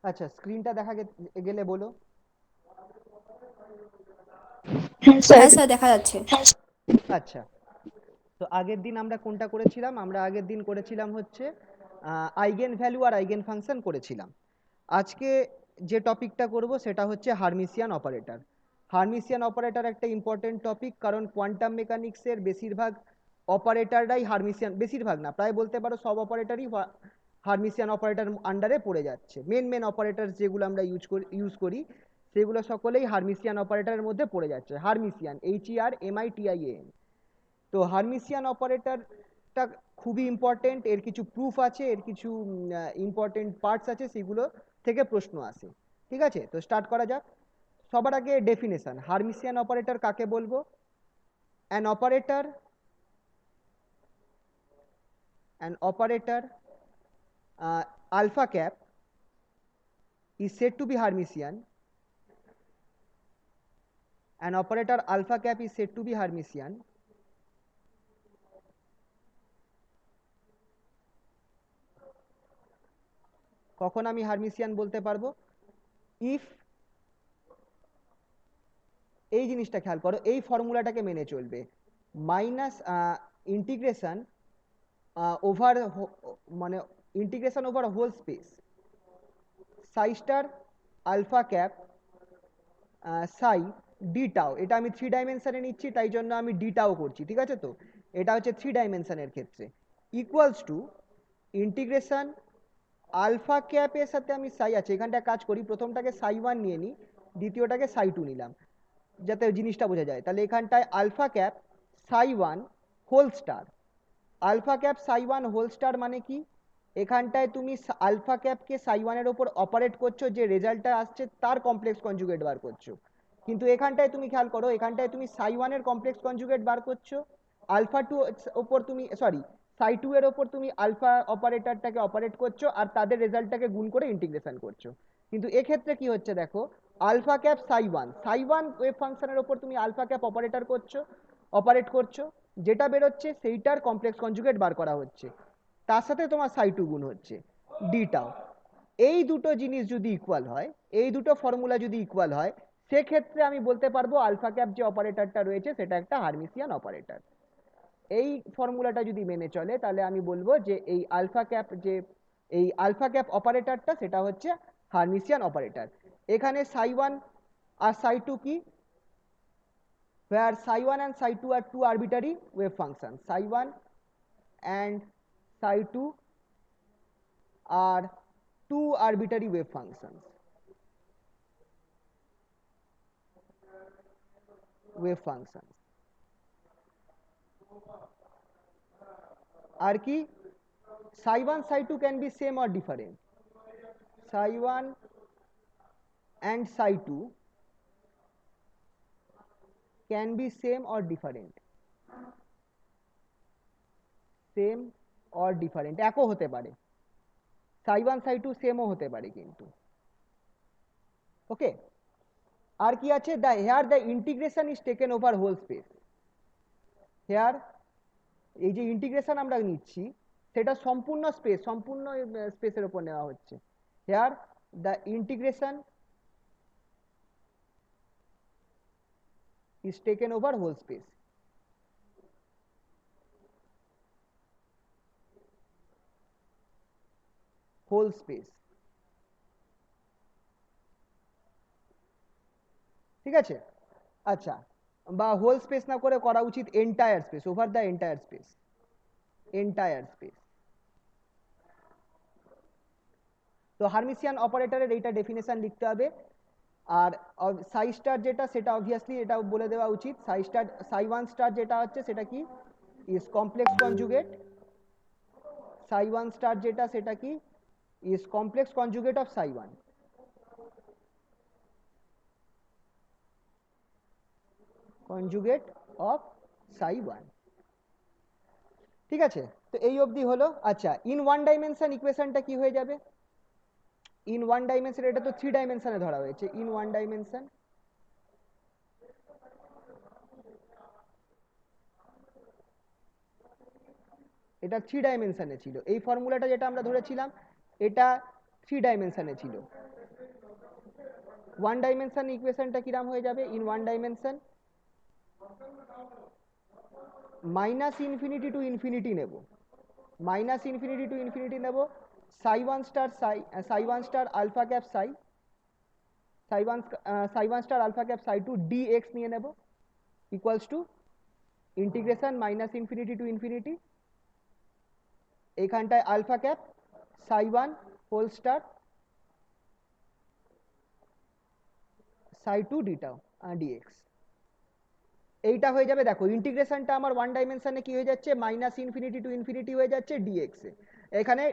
আচ্ছা, স্ক্রিনটা দেখা গেলে বলো। হ্যাঁ স্যার। হ্যাঁ স্যার, দেখা যাচ্ছে। আচ্ছা, তো আগের দিন আমরা কোনটা করেছিলাম? আমরা আগের দিন করেছিলাম হচ্ছে আইগেন ভ্যালু আর আইগেন ফাংশন করেছিলাম। আজকে যে টপিকটা করব সেটা হচ্ছে হার্মিসিয়ান অপারেটর। হার্মিসিয়ান অপারেটর একটা ইম্পর্টেন্ট টপিক, কারণ কোয়ান্টাম মেকানিক্সের বেশিরভাগ অপারেটররাই হার্মিসিয়ান, বেশিরভাগ না প্রায় বলতে পারো সব অপারেটরই হার্মিসিয়ান অপারেটর আন্ডারে পড়ে যাচ্ছে। মেন অপারেটর যেগুলো আমরা ইউজ করি সেগুলো সকলেই হার্মিসিয়ান অপারেটরের মধ্যে পড়ে যাচ্ছে। হার্মিসিয়ান, HERMITIAN। তো হার্মিসিয়ান অপারেটরটা খুবই ইম্পর্টেন্ট, এর কিছু প্রুফ আছে, এর কিছু ইম্পর্টেন্ট পার্টস আছে, সেগুলো থেকে প্রশ্ন আসে। ঠিক আছে, তো স্টার্ট করা যাক। সবার আগে ডেফিনেশন, হার্মিসিয়ান অপারেটর কাকে বলবো? An operator alpha cap is said to be Hermitian. An operator alpha cap is said to be Hermitian কখন আমি হার্মিসিয়ান বলতে পারবো? ইফ, এই জিনিসটা খেয়াল করো, এই ফর্মুলাটাকে মেনে চলবে। মাইনাস ইন্টিগ্রেশন ওভার, মানে integration over whole space psi star alpha cap psi d tau. এটা আমি 3 ডাইমেনশনে নিচ্ছি, তাই জন্য আমি ডি টাও করছি। ঠিক আছে, তো এটা হচ্ছে 3 ডাইমেনশনের ক্ষেত্রে ইকুয়ালস টু ইন্টিগ্রেশন আলফা ক্যাপের সাথে আমি সাই আছে, এখানটা কাজ করি, প্রথমটাকে সাই ওয়ান নিয়ে নিই, দ্বিতীয়টাকে সাই টু নিলাম, যাতে জিনিসটা বোঝা যায়। তাহলে এখানটায় alpha cap psi one whole star. Alpha cap psi one whole star মানে কি? এখানটায় তুমি আলফা ক্যাপকে সাই ওয়ানের ওপর অপারেট করছো, যে রেজাল্টটা আসছে তার কমপ্লেক্স কনজুগেট বার করছো। কিন্তু এখানটায় তুমি খেয়াল করো, এখানটায় তুমি সাই ওয়ানের কমপ্লেক্স কনজুগেট বার করছো, আলফা টু ওপর তুমি, সরি, সাই টু এর ওপর তুমি আলফা অপারেটরটাকে অপারেট করছো, আর তাদের রেজাল্টটাকে গুণ করে ইন্টিগ্রেশন করছো। কিন্তু এক্ষেত্রে কি হচ্ছে দেখো, alpha cap psi one wave ফাংশনের ওপর তুমি আলফা ক্যাপ অপারেটর করছো, অপারেট করছো, যেটা বেরোচ্ছে সেইটার কমপ্লেক্স কনজুগেট বার করা হচ্ছে, তার সাথে তোমার সাই টু গুণ হচ্ছে ডিটাও। এই দুটো জিনিস যদি ইকুয়াল হয়, এই দুটো ফর্মুলা যদি ইকুয়াল হয়, সেক্ষেত্রে আমি বলতে পারবো আলফা ক্যাপ যে অপারেটরটা রয়েছে সেটা একটা হার্মিসিয়ান অপারেটর। এই ফর্মুলাটা যদি মেনে চলে, তাহলে আমি বলবো যে এই আলফা ক্যাপ অপারেটরটা সেটা হচ্ছে হার্মিসিয়ান অপারেটর। এখানে সাই ওয়ান আর সাই টু কি? where psi1 and psi2 are two arbitrary wave functions. Psi1 and psi2 are two arbitrary wave functions. Wave functions. আর কি? psi1 psi2 can be same or different. Psi1 and psi2 can be same or different. Same or different, একও হতে পারে। psi1 psi2 সেমও হতে পারে কিন্তু। ওকে, আর কি আছে? here the integration is taken over whole space. Here এই যে ইন্টিগ্রেশন আমরা নিচ্ছি সেটা সম্পূর্ণ স্পেসের উপর নেওয়া হচ্ছে। Here the integration is taken over whole space. Whole space, ঠিক আছে? আচ্ছা, বা হোল স্পেস না করে করা উচিত entire space, over the entire space. Entire space. তো হার্মিসিয়ান অপারেটরের এইটা ডেফিনেশন লিখতে হবে। আর সাই স্টার যেটা, সেটা অবভিয়াসলি এটা বলে দেওয়া উচিত। সাই ওয়ান স্টার যেটা হচ্ছে সেটা কি? Is complex conjugate. Sai one star যেটা সেটা কি? Is complex conjugate of psi one. Conjugate of psi one. ঠিক আছে, তো এই অবধি হলো। আচ্ছা, ইন ওয়ান ডাইমেনশন ইকুয়েশনটা কি হয়ে যাবে? ইন ওয়ান ডাইমেনশন, এটা তো 3 ডাইমেনশনে ধরা হয়েছে। ইন ওয়ান ডাইমেনশন এটা 3 ডাইমেনশনে ছিল। এই ফর্মুলাটা যেটা আমরা ধরেছিলাম, এটা 3 ডাইমেনশনে ছিল। 1 ডাইমেনশন ইকুয়েশনটা কিরাম হয়ে যাবে? In 1 dimension minus infinity to infinity নেব, মাইনাস ইনফিনিটি টু ইনফিনিটি নেব, psi one star alpha cap psi one star alpha cap psi two d x নিয়ে নেব equals to integration minus infinity to infinity, এইখানটায় alpha cap psi one whole star psi two d x. এইটা হয়ে যাবে। দেখো ইন্টিগ্রেশনটা আমার 1 ডাইমেনশনে কি হয়ে যাচ্ছে? মাইনাস ইনফিনিটি টু ইনফিনিটি হয়ে যাচ্ছে ডিএক্স এ। এখানে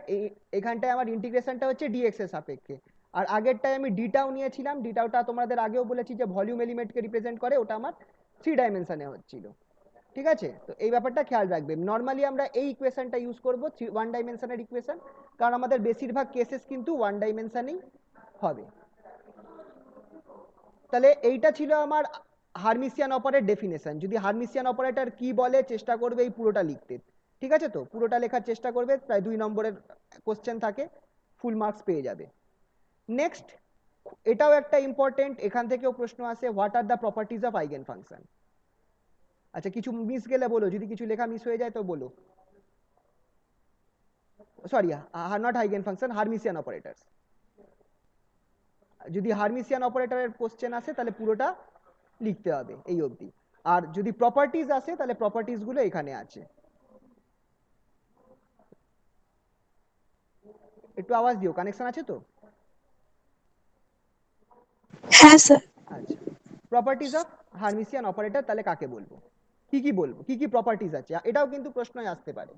এখানটায় আমার ইন্টিগ্রেশনটা হচ্ছে ডিএক্স এর সাপেক্ষে। আর আগেরটায় আমি ডিটাও নিয়েছিলাম, ডিটাওটা তোমাদের আগেও বলেছি যে ভলিউম এলিমেন্টকে রিপ্রেজেন্ট করে, ওটা আমার 3 ডাইমেনশনে হচ্ছিল। ঠিক আছে, তো এই ব্যাপারটা খেয়াল রাখবে। নর্মালি আমরা এই ইকুয়েশনটা ইউজ করবো 1 ডাইমেনশনের ইকুয়েশন, কারণ আমাদের বেশিরভাগ কেসেস কিন্তু 1 ডাইমেনশনেই হবে। তাহলে এইটা ছিল আমার হারমিসিয়ান অপারেটর ডেফিনেশন। যদি হারমিসিয়ান অপারেটর কি বলে চেষ্টা করবে এই পুরোটা লিখতে। ঠিক আছে, তো পুরোটা লেখার চেষ্টা করবে, প্রায় 2 নম্বরের কোশ্চেন থাকে, ফুল মার্কস পেয়ে যাবে। নেক্সট, এটাও একটা ইম্পর্টেন্ট, এখান থেকেও প্রশ্ন আসে, what are the properties of eigen function. আচ্ছা, কিছু মিস গেলে বলো, যদি কিছু লেখা মিস হয়ে যায় তো বলো। Sorry, not eigen function, Hermitian operator. যদি হারমিসিয়ান অপারেটরের কোশ্চেন আসে তাহলে পুরোটা লিখতে হবে এই অবধি। আর যদি প্রপার্টিজ আসে তাহলে প্রপার্টিজ গুলো এখানে আছে। একটু আওয়াজ দিও, কানেকশন আছে তো? হ্যাঁ স্যার। আচ্ছা, প্রপার্টিজ অফ হারমিসিয়ান অপারেটর তাহলে কাকে বলবো, কি কি বলবো, কি কি প্রপার্টিজ আছে, এটাও কিন্তু প্রশ্নই আসতে পারে।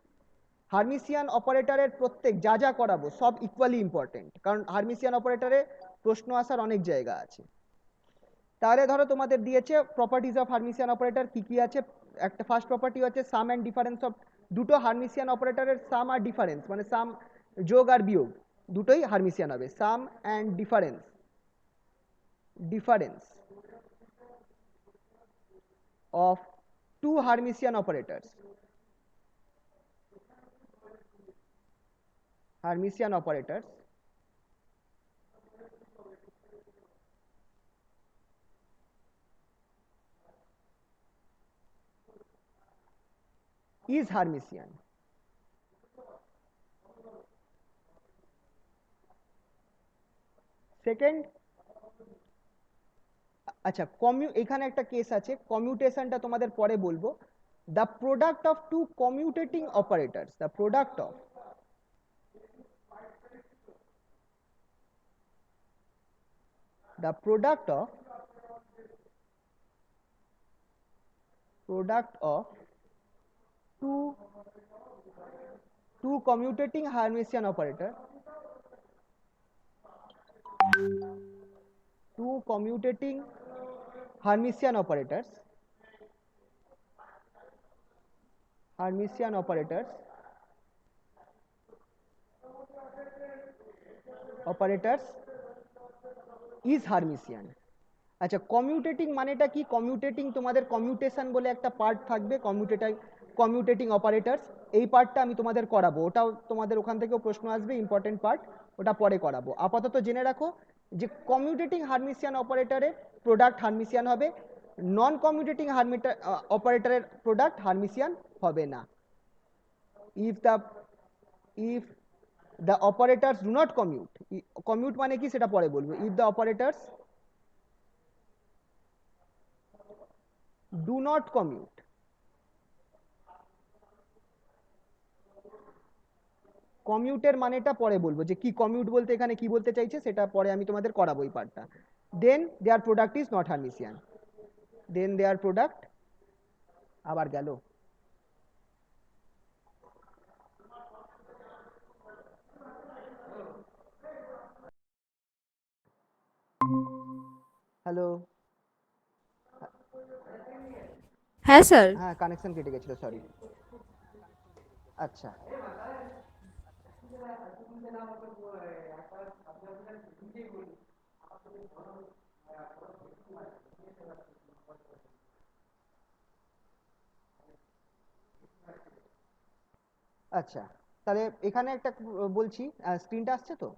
হারমিসিয়ান অপারেটরের প্রত্যেক যা যা করাবো সব ইকুয়ালি ইম্পর্টেন্ট, কারণ হারমিসিয়ান অপারেটরে প্রশ্ন আসার অনেক জায়গা আছে। তাহলে ধরো তোমাদের দিয়েছে প্রপার্টিজ অফ হারমিসিয়ান অপারেটর কি কি আছে। একটা ফার্স্ট প্রপার্টি হচ্ছে সাম অ্যান্ড ডিফারেন্স অফ, দুটো হারমিসিয়ান অপারেটরের সাম আর ডিফারেন্স, মানে সাম যোগ আর বিয়োগ দুটোই হারমিসিয়ান হবে। Sum and difference of two Hermitian operators is Hermitian. Second, আচ্ছা এখানে একটা কেস আছে, কমিউটেশনটা তোমাদের পরে বলবো। The product of two commutating operators, the product of two commutating Hermitian operator, two commutating Hermitian operators is Hermitian. আচ্ছা, কমিউটেটিং মানেটা কি? কমিউটেটিং তোমাদের কমিউটেশন বলে একটা পার্ট থাকবে, কমিউটেটিং অপারেটরস, এই পার্টটা আমি তোমাদের করাবো, ওটাও তোমাদের ওখান থেকেও প্রশ্ন আসবে, ইম্পর্টেন্ট পার্ট, ওটা পরে করাবো। আপাতত জেনে রাখো যে কমিউটেটিং হারমিসিয়ান অপারেটরের প্রোডাক্ট হারমিসিয়ান হবে, নন কমিউটেটিং অপারেটরের প্রোডাক্ট হারমিসিয়ান হবে না। If the operators do not commute, commute মানে কি সেটা পরে বলবো। If the operators do not commute, কমিউটের মানেটা পরে বলবো, যে কি কমিউট বলতে এখানে কি বলতে চাইছে সেটা পরে আমি তোমাদের করাবো এই পার্টটা। Then their product is not Hermitian, then their product আবার গেল। হ্যালো, হ্যাঁ স্যার। হ্যাঁ কানেকশন কেটে গেছিল, সরি। আচ্ছা, আচ্ছা তাহলে এখানে একটা বলছি, স্ক্রিনটা আসছে তো?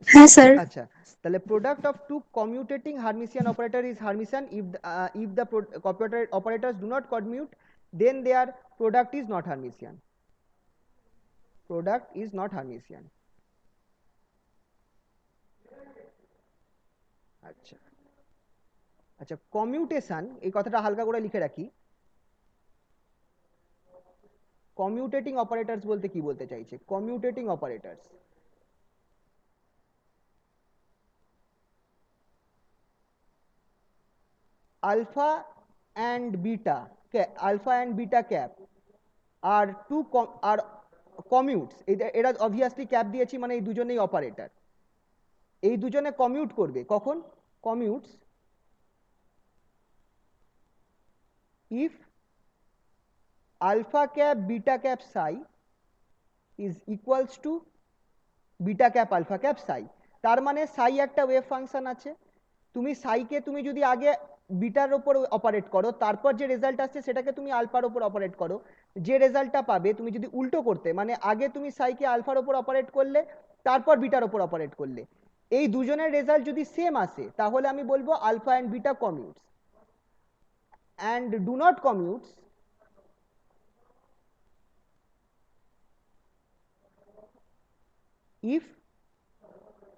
হ্যাঁ স্যার। আচ্ছা, তাহলে product of two commutating Hermitian operator is Hermitian if the operators do not commute, then their product is not Hermitian. Product is not Hermitian. আচ্ছা আচ্ছা, কমিউটেশন এই কথাটা হালকা করে লিখে রাখি। কমিউটেটিং অপারেটরস বলতে কি বলতে চাইছে? Commutating operators alpha and beta, alpha and beta cap আর টু আর কমিউটস, এরা অবভিয়াসলি ক্যাপ দিয়েছি মানে এই দুজনেই অপারেটর, এই দুজনে কমিউট করবে কখন? Commutes if alpha cap beta cap psi is equals to beta cap alpha cap psi. তার মানে সাই একটা ওয়েভ ফাংশন আছে, তুমি সাইকে তুমি যদি আগে বিটার ওপর অপারেট করো, তারপর যে রেজাল্ট আসছে সেটাকে তুমি আলফার ওপর অপারেট করো, যে রেজাল্টটা পাবে তুমি যদি উল্টো করতে, মানে আগে তুমি সাইকে আলফার ওপর অপারেট করলে তারপর বিটার ওপর অপারেট করলে, এই দুজনের রেজাল্ট যদি সেম আসে তাহলে আমি বলবো alpha and beta commutes, and do not commutes if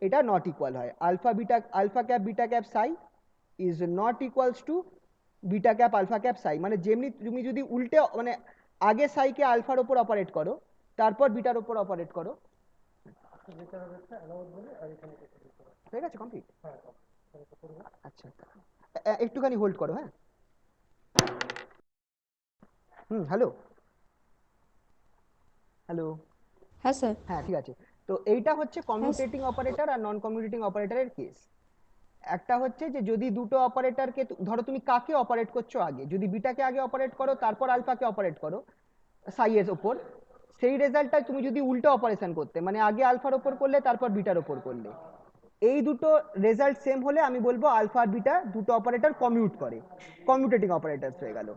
এটা নট ইকুয়াল হয়, alpha cap beta cap psi is not equals to beta cap alpha cap psi. মানে যেমনি তুমি যদি উল্টে মানে আগে সাইকে আলফার ওপর অপারেট করো তারপর বিটার ওপর অপারেট করো, ঠিক আছে কমপ্লিট। আচ্ছা একটুখানি হোল্ড করো, হ্যাঁ। Hello hello. হ্যাঁ স্যার। হ্যাঁ ঠিক আছে। তো এইটা হচ্ছে হ্যাঁ কমিউটেটিং অপারেটর আর নন কমিউটেটিং অপারেটরের কেস। একটা হচ্ছে যে যদি দুটো অপারেটরকে ধরো তুমি কাকে অপারেট করছো আগে, যদি বিটাকে আগে অপারেট করো তারপর আলফাকে অপারেট করো সাই এর ওপর, সেই রেজাল্টটা তুমি যদি উল্টো অপারেশন করতে মানে আগে আলফার ওপর করলে তারপর বিটার ওপর করলে, এই দুটো রেজাল্ট সেম হলে আমি বলবো আলফা আর বিটা দুটো অপারেটর কমিউট করে, কমিউটেটিং অপারেটরস হয়ে গেল।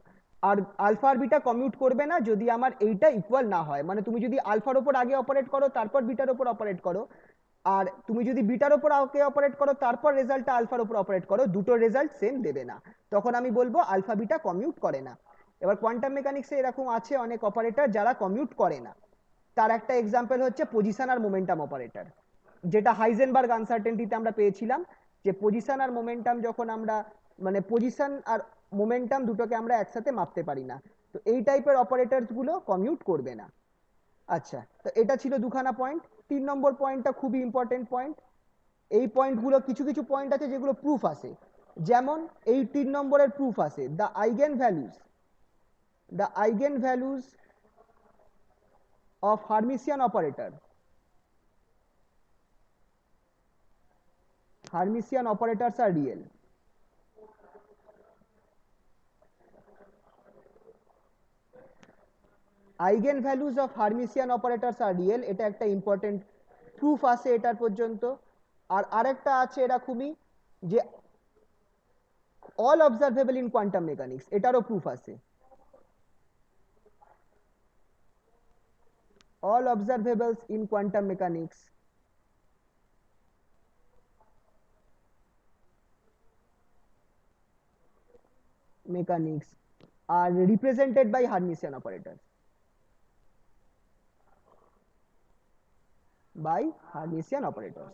আর আলফা আর বিটা কমিউট করবে না যদি আমার এইটা ইকুয়াল না হয়, মানে তুমি যদি আলফার ওপর আগে অপারেট করো তারপর বিটার ওপর অপারেট করো, আর তুমি যদি বিটার ওপর আগে অপারেট করো তারপর রেজাল্টটা আলফার ওপর অপারেট করো, দুটো রেজাল্ট সেম দেবে না, তখন আমি বলবো আলফা বিটা কমিউট করে না। এবার কোয়ান্টাম মেকানিক্সে এরকম আছে অনেক অপারেটর যারা কমিউট করে না, তার একটা এক্সাম্পল হচ্ছে পজিশন আর মোমেন্টাম অপারেটর, যেটা হাইজেনবার্গ আনসার্টেনটিতে আমরা পেয়েছিলাম, যে পজিশন আর মোমেন্টাম যখন আমরা মানে পজিশন আর মোমেন্টাম দুটোকে আমরা একসাথে মাপতে পারি না, তো এই টাইপের অপারেটরস গুলো কমিউট করবে না। আচ্ছা, তো এটা ছিল দুখানা পয়েন্ট। 3 নম্বর পয়েন্টটা খুবই ইম্পর্টেন্ট পয়েন্ট। এই পয়েন্টগুলো কিছু কিছু পয়েন্ট আছে যেগুলো প্রুফ আছে, যেমন এই 3 নম্বরের প্রুফ আছে the eigen values of Hermitian operator, Hermitian operators are real. Eigenvalues of Hermitian operators are real, এটা একটা ইম্পর্টেন্ট প্রুফ আছে এটার পর্যন্ত। আর আরেকটা আছে এরকমই যে all observable in quantum mechanics, এটারও প্রুফ আছে। all observables in quantum mechanics are represented by Hermitian operators. By Hermitian operators.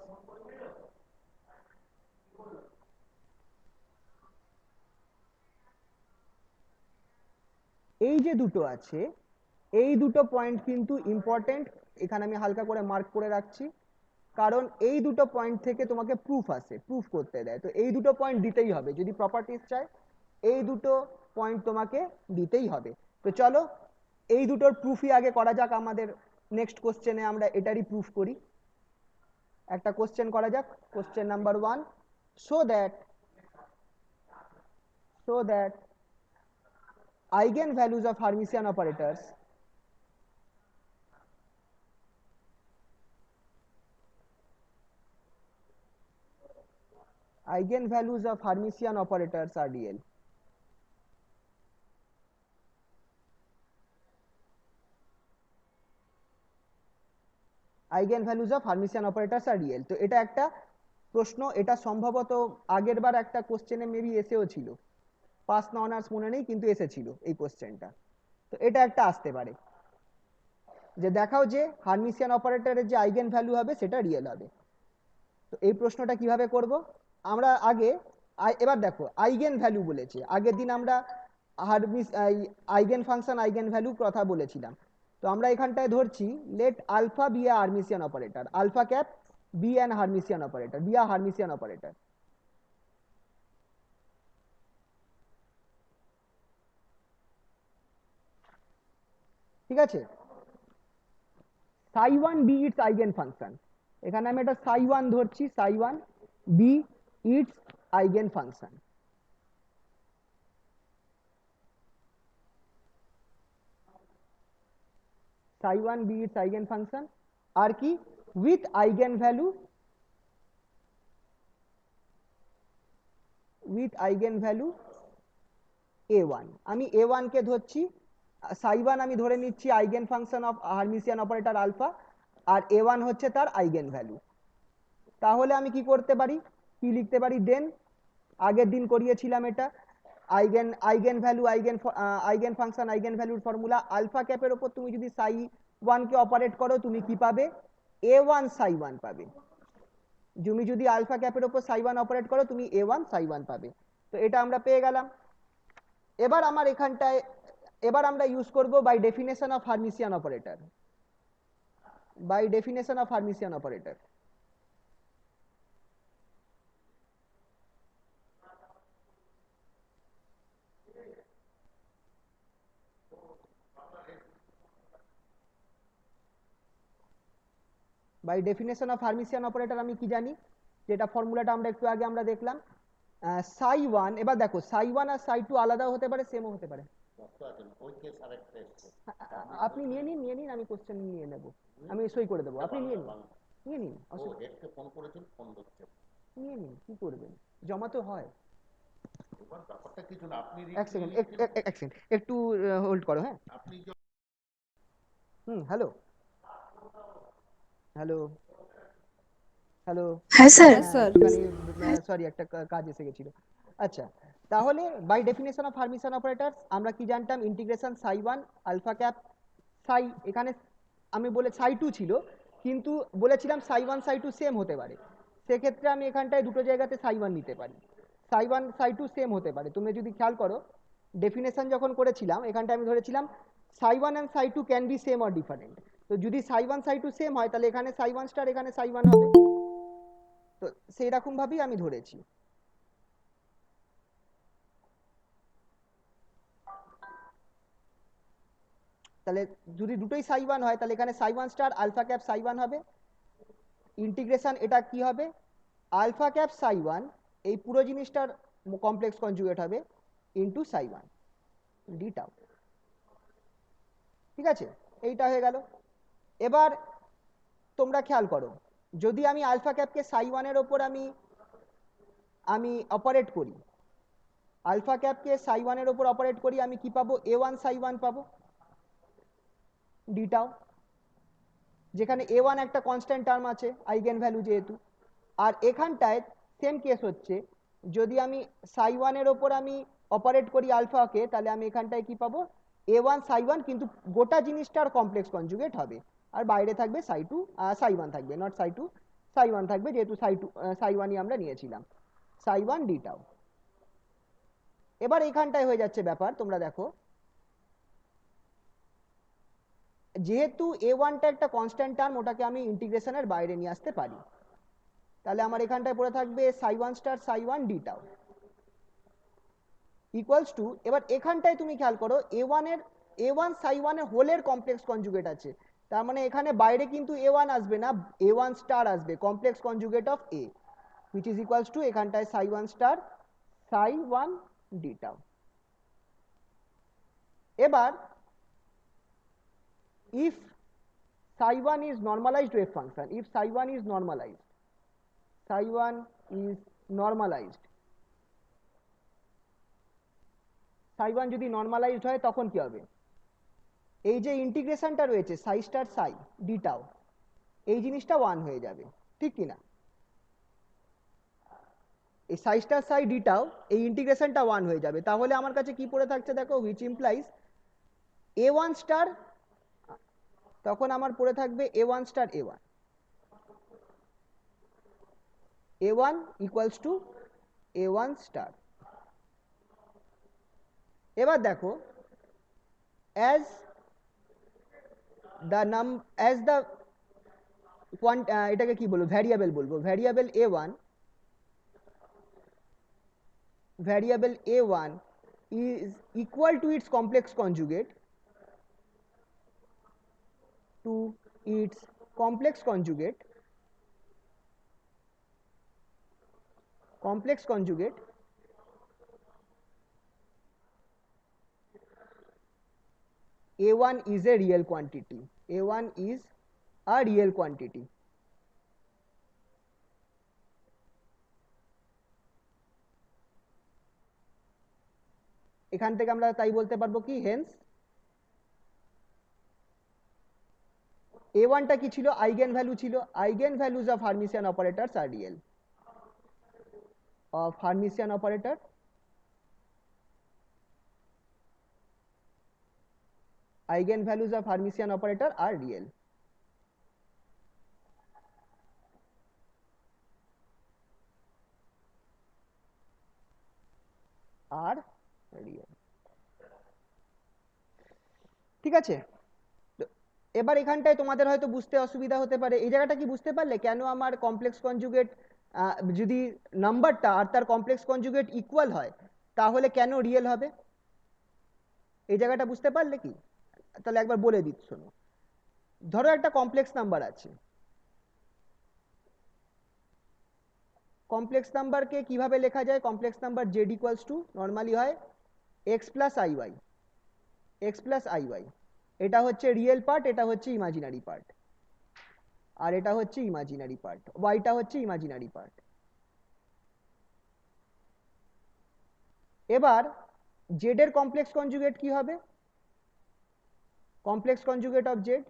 এই যে দুটো আছে, এই দুটো পয়েন্ট কিন্তু ইম্পর্টেন্ট, এখানে আমি হালকা করে মার্ক করে রাখছি, কারণ এই দুটো পয়েন্ট থেকে তোমাকে প্রুফ আসে, প্রুফ করতে দেয়, তো এই দুটো পয়েন্ট দিতেই হবে যদি প্রপার্টিজ চাই, এই দুটো পয়েন্ট তোমাকে দিতেই হবে। তো চলো এই দুটোর প্রুফই আগে করা যাক, আমাদের নেক্সট কোশ্চেনে আমরা এটারই প্রুফ করি। একটা কোশ্চেন করা যাক, question number 1, so that eigenvalues of Hermitian operators are real. Eigen values of Hermitian operators are real. তো এটা একটা প্রশ্ন, এটা সম্ভবত আগের বার একটা কোশ্চেনে মেবি এসেও ছিল, পাস না অনার্স মনে নেই, কিন্তু এসেছিল এই কোশ্চেনটা। তো এটা একটা আসতে পারে যে দেখাও যে হার্মিসিয়ান অপারেটরের যে আইগেন ভ্যালু হবে সেটা রিয়েল হবে। তো এই প্রশ্নটা কিভাবে করব আমরা আগে, এবার দেখো আইগেন ভ্যালু বলেছে, আগের দিন আমরা আইগেন ফাংশন আইগেন ভ্যালু কথা বলেছিলাম। তো আমরা এখানটায় ধরছি let alpha be a Hermitian operator, alpha cap be an Hermitian operator, be a Hermitian operator. ঠিক আছে, psi one be its eigen function, এখানে আমি এটা সাই ওয়ান ধরছি, psi one be its eigen function. Psi one be its eigen function আর কি with eigen value, with eigen value a one. আমি a one কে ধরছি, সাই ওয়ান আমি ধরে নিচ্ছি eigen function of Hermitian operator alpha, আর a one হচ্ছে তার আইগেন ভ্যালু। তাহলে আমি কি করতে পারি, কি লিখতে পারি, দেন আগের দিন করিয়েছিলাম এটা, eigen eigen value eigen function eigen ভ্যালুর ফর্মুলা, আলফা ক্যাপের ওপর তুমি যদি সাই ওয়ান কে অপারেট করো তুমি কি পাবে, এ ওয়ান সাই ওয়ান পাবে। তুমি যদি আলফা ক্যাপের ওপর সাই ওয়ান অপারেট করো তুমি এ ওয়ান সাই ওয়ান পাবে। তো এটা আমরা পেয়ে গেলাম। এবার আমার এখানটায়, এবার আমরা ইউজ করব by definition of Hermitian operator, by definition of Hermitian operator. By definition of Hermitian operator আমি কি জানি, যেটা ফর্মুলাটা আমরা একটু আগে আমরা দেখলাম, সাই ওয়ান, এবার দেখো সাই ওয়ান আর সাই টু আলাদাও হতে পারে সেমও হতে পারে। আপনি নিয়ে নিন, নিয়ে নিন, আমি কোশ্চেন নিয়ে নেব, আমি সই করে দেবো, আপনি নিয়ে নিন, নিয়ে নিন, নিয়ে নিন, কি করবেন, জমা তো হয়। এক সেকেন্ড, এক সেকেন্ড একটু হোল্ড করো, হ্যাঁ। Hello, hello, hello. হ্যাঁ স্যার। হ্যাঁ স্যার। একটুখানি সরি, একটা কাজ এসে গেছিল। আচ্ছা, তাহলে by definition of Hermitian operator আমরা কি জানতাম, ইন্টিগ্রেশন সাই ওয়ান আলফা ক্যাপ সাই, এখানে আমি বলে সাই টু ছিল, কিন্তু বলেছিলাম সাই ওয়ান সাই টু সেম হতে পারে, সেক্ষেত্রে আমি এখানটায় দুটো জায়গাতে সাই ওয়ান নিতে পারি, সাই ওয়ান সাই টু সেম হতে পারে। তুমি যদি খেয়াল করো ডেফিনেশন যখন করেছিলাম এখানটায় আমি ধরেছিলাম psi one and psi two can be same or different. তো যদি সাই ওয়ান সাই টু সেম হয় তাহলে এখানে সাই ওয়ান স্টার এখানে সাই ওয়ান হবে। তো সেই রকম ভাবেই আমি ধরেছি। তাহলে যদি দুটোই সাই ওয়ান হয় তাহলে এখানে psi one star alpha cap psi one হবে, ইন্টিগ্রেশন এটা কি হবে, আলফা ক্যাপ সাই ওয়ান, এই পুরো জিনিসটার কমপ্লেক্স কনজুগেট হবে ইন্টু সাই ওয়ান ডি টাউ। ঠিক আছে, এইটা হয়ে গেল। এবার তোমরা খেয়াল করো, যদি আমি আলফা ক্যাপকে সাই ওয়ানের ওপর আমি আমি অপারেট করি, আলফা ক্যাপকে সাই ওয়ানের ওপর অপারেট করি, আমি কি পাবো, এ ওয়ান সাই ওয়ান পাবো ডি টাউ, যেখানে এ ওয়ান একটা কনস্ট্যান্ট টার্ম আছে আইগেন ভ্যালু যেহেতু। আর এখানটায় সেম কেস হচ্ছে, যদি আমি সাই ওয়ানের ওপর আমি অপারেট করি আলফাকে, তাহলে আমি এখানটায় কি পাবো, এ ওয়ান সাই ওয়ান, কিন্তু গোটা জিনিসটার কমপ্লেক্স কনজুগেট হবে, আর বাইরে থাকবে সাই টু, সাই ওয়ান থাকবে, not Sai two, Sai one থাকবে, যেহেতু সাই টু সাই ওয়ানই আমরা নিয়েছিলাম, সাই ওয়ান ডি টাউ। এবার এখানটায় হয়ে যাচ্ছে ব্যাপার, তোমরা দেখো যেহেতু এ ওয়ানটা একটা কনস্ট্যান্ট টার্ম, ওটাকে আমি ইন্টিগ্রেশনের বাইরে নিয়ে আসতে পারি, তাহলে আমার এখানটায় পড়ে থাকবে সাই one star psi one d tau equals to, এবার এখানটায় তুমি খেয়াল করো এ ওয়ানের, এ ওয়ান সাই ওয়ানের হোলের কমপ্লেক্স কনজুগেট আছে, তার মানে এখানে বাইরে কিন্তু এ ওয়ান আসবে না, এ ওয়ান স্টার আসবে, complex conjugate of a, which is equals to এখানটায় psi one star psi one d tau. এবার if psi 1 is normalized wave function, if psi 1 is normalized, psi 1 is normalized, psi 1 যদি normalised হয় তখন কি হবে, এই যে ইন্টিগ্রেশনটা রয়েছে সাই স্টার সাই ডি টাউ, এই জিনিসটা 1 হয়ে যাবে, ঠিক কি না? এই সাই স্টার সাই ডিটাও এই ইন্টিগ্রেশনটা 1 হয়ে যাবে। তাহলে আমার কাছে কি পড়ে থাকছে দেখো, হুইচ ইমপ্লাইজ a1 স্টার, তখন আমার পড়ে থাকবে a1 star a1, a1 equals to a1 star. এবার দেখো, as the এটাকে কি বলবো, ভ্যারিয়েবল বলবো, variable a1 is equal to its complex conjugate, to its complex conjugate a1 is a real quantity, a1 is a real quantity। এখান থেকে আমরা তাই বলতে পারবো কি, হেন্স a1 টা কি ছিল, আইগেন ভ্যালু ছিল, eigen values of Hermitian operators are real, of Hermitian operator eigenvalues of Hermitian operator are real। আর রিয়েল, ঠিক আছে? এবার এখানটায় তোমাদের হয়তো বুঝতে অসুবিধা হতে পারে, এই জায়গাটা কি বুঝতে পারলে কেন আমার কমপ্লেক্স কনজুগেট যদি নাম্বারটা আর তার কমপ্লেক্স কনজুগেট ইকুয়াল হয় তাহলে কেন রিয়েল হবে? এই জায়গাটা বুঝতে পারলে কি? তাহলে একবার বলে দিচ্ছি শোনো। ধরো একটা কমপ্লেক্স নাম্বার আছে, কমপ্লেক্স নাম্বারকে কিভাবে লেখা যায়? Complex number Z equals to normally হয় এক্স প্লাস আইওয়াই, এক্স প্লাস আইওয়াই। এটা হচ্ছে রিয়েল পার্ট, এটা হচ্ছে ইমাজিনারি পার্ট, আর এটা হচ্ছে ইমাজিনারি পার্ট, ওয়াইটা হচ্ছে ইমাজিনারি পার্ট। এবার জেড এর কমপ্লেক্স কনজুগেট কি হবে? কমপ্লেক্স কনজুগেট অফ জেড,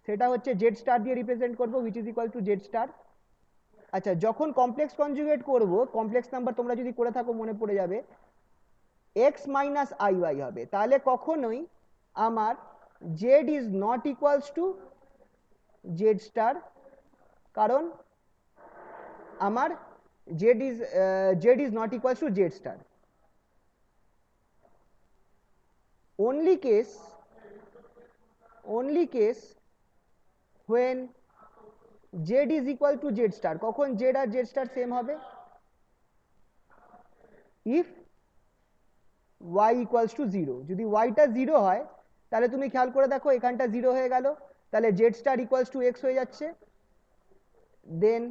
সেটা হচ্ছে জেড স্টার দিয়ে রিপ্রেজেন্ট করবো, which is equal to Z star. আচ্ছা, যখন কমপ্লেক্স কনজুগেট করব, কমপ্লেক্স নাম্বার তোমরা যদি করে থাকো মনে পড়ে যাবে এক্স মাইনাস আই ওয়াই হবে, তাহলে কখনোই আমার Z is not equals to Z star, কারণ আমার Z is not equals to Z star. only case when z is equal to z star, কখন z আর z star সেম হবে? if y equals to 0, যদি y টা 0 হয় তাহলে তুমি খেয়াল করে দেখো এখানটা 0 হয়ে গেল, তাহলে z star equals to x হয়ে যাচ্ছে, দেন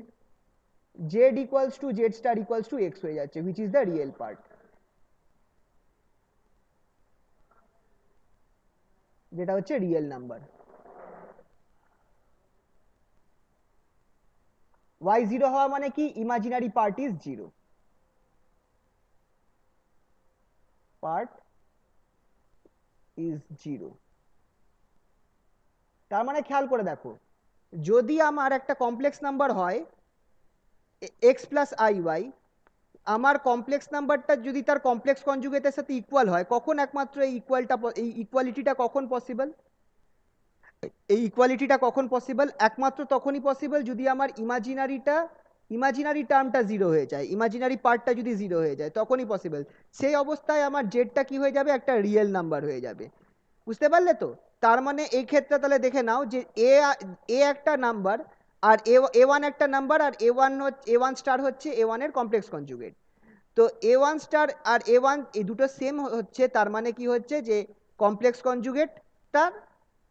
z equals to z star equals to x হয়ে যাচ্ছে, which is the real part, যেটা হচ্ছে রিয়েল নাম্বার। y 0 হওয়া মানে কি? Imaginary part is 0, part is 0। তার মানে খেয়াল করে দেখো, যদি আমার একটা কমপ্লেক্স নাম্বার হয় এক্স প্লাস আই ওয়াই, আমার কমপ্লেক্স নাম্বারটা যদি তার কমপ্লেক্স কনজুগেটের সাথে ইকুয়াল হয়, কখন একমাত্র এই ইকুয়ালিটিটা কখন পসিবল? এই ইকুয়ালিটিটা কখন পসিবল? একমাত্র তখনই পসিবল যদি আমার ইমাজিনারি টার্মটা 0 হয়ে যায়, ইমাজিনারি পার্টটা যদি 0 হয়ে যায়, তখনই পসিবল। সেই অবস্থায় আমার জেডটা কি হয়ে যাবে? একটা রিয়েল নাম্বার হয়ে যাবে। বুঝতে পারলে তো? তার মানে এই ক্ষেত্রে তাহলে দেখে নাও যে এ একটা নাম্বার, আর এ ওয়ান একটা number, R a one star হচ্ছে এ ওয়ানের কমপ্লেক্স কনজুগেট। তো এ one star R a one এই দুটো সেম হচ্ছে, তার মানে কি হচ্ছে যে কমপ্লেক্স কনজুগেটটা